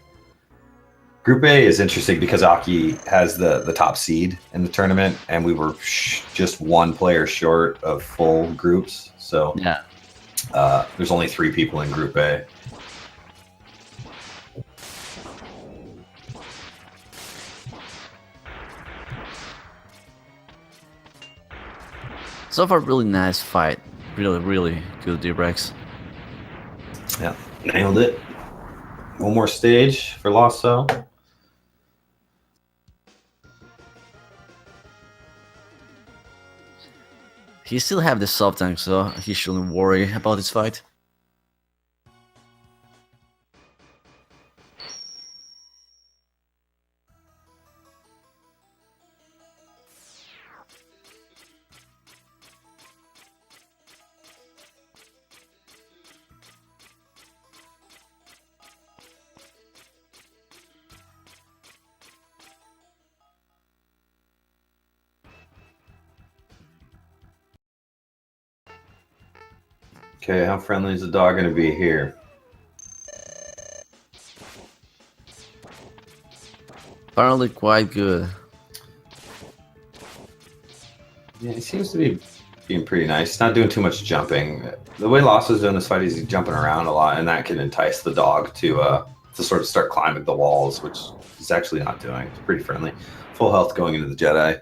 Group A is interesting because Aki has the top seed in the tournament, and we were just one player short of full groups. So yeah, there's only 3 people in Group A. so far really nice fight. Really good D-Rex. Yeah, nailed it. One more stage for Lawso. He still have the soft tank, so he shouldn't worry about this fight. Okay, how friendly is the dog going to be here? Apparently quite good. Yeah, he seems to be being pretty nice. He's not doing too much jumping. The way Lawso's doing this fight is he's jumping around a lot, and that can entice the dog to sort of start climbing the walls, which he's actually not doing. It's pretty friendly. Full health going into the Jedi.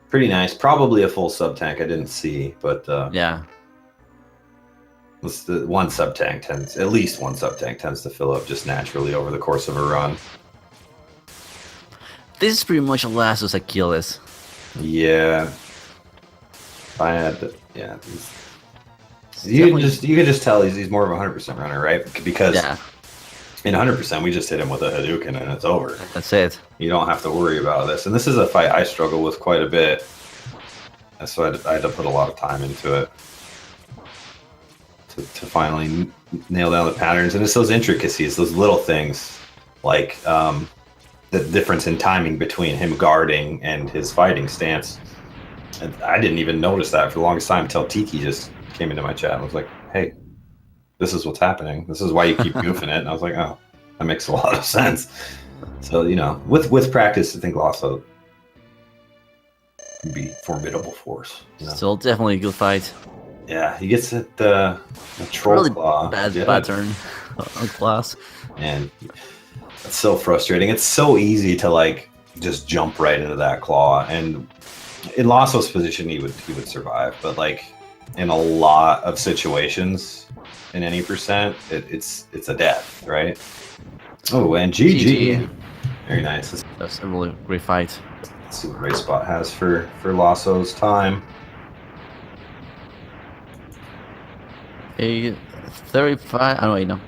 Pretty nice. Probably a full sub tank. I didn't see, but Yeah. the one sub tank tends, at least one sub tank tends to fill up just naturally over the course of a run. This is pretty much Lasso's Achilles. Yeah. I had to, yeah. You can just tell he's more of a 100% runner, right? Because in 100% we just hit him with a Hadouken and it's over. That's it. You don't have to worry about this. And this is a fight I struggle with quite a bit. So I had to put a lot of time into it to finally nail down the patterns. And it's those intricacies, those little things, like the difference in timing between him guarding and his fighting stance. And I didn't even notice that for the longest time until Tiki just came into my chat and was like, hey, this is what's happening. This is why you keep goofing it. And I was like, oh, that makes a lot of sense. So, you know, with practice, I think Lawso would be formidable force. You know? Still definitely a good fight. Yeah, he gets it, the troll really claw. Bad pattern on class. And it's so frustrating. It's so easy to like just jump right into that claw. And in Lasso's position, he would survive. But like in a lot of situations, in any percent, it's a death, right? Oh, and GG. Very nice. That's a really great fight. Let's see what Race Spot has for Lasso's time. A 35. Oh wait, no.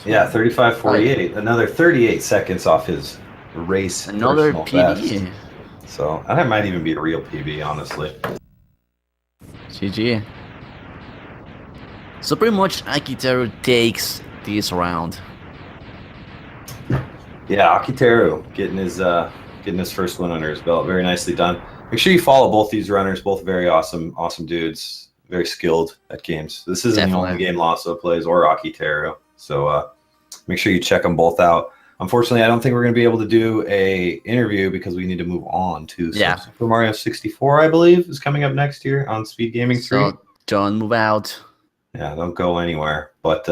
Yeah, 35.48. Another 38 seconds off his race. Another personal PB. best. So that might even be a real PB, honestly. GG. So pretty much Akiteru takes this round. Yeah, Akiteru getting his first win under his belt. Very nicely done. Make sure you follow both these runners. Both very awesome dudes. Very skilled at games. This isn't the only game Lawso plays, or Akiteru. So make sure you check them both out. Unfortunately, I don't think we're going to be able to do a interview because we need to move on to Super Mario 64, I believe, is coming up next year on Speed Gaming 3. So don't move out. Yeah, don't go anywhere. But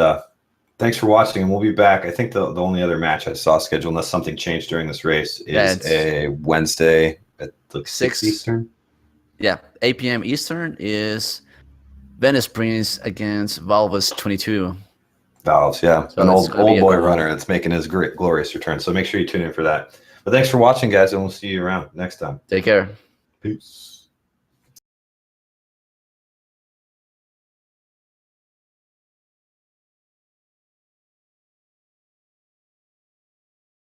thanks for watching, and we'll be back. I think the only other match I saw scheduled, unless something changed during this race, is a Wednesday at like 6 Eastern. Yeah, 8 p.m. Eastern is Venice Prince against Lawso42. Valves, yeah. So an old boy runner that's making his great glorious return. So make sure you tune in for that. But thanks for watching, guys, and we'll see you around next time. Take care. Peace.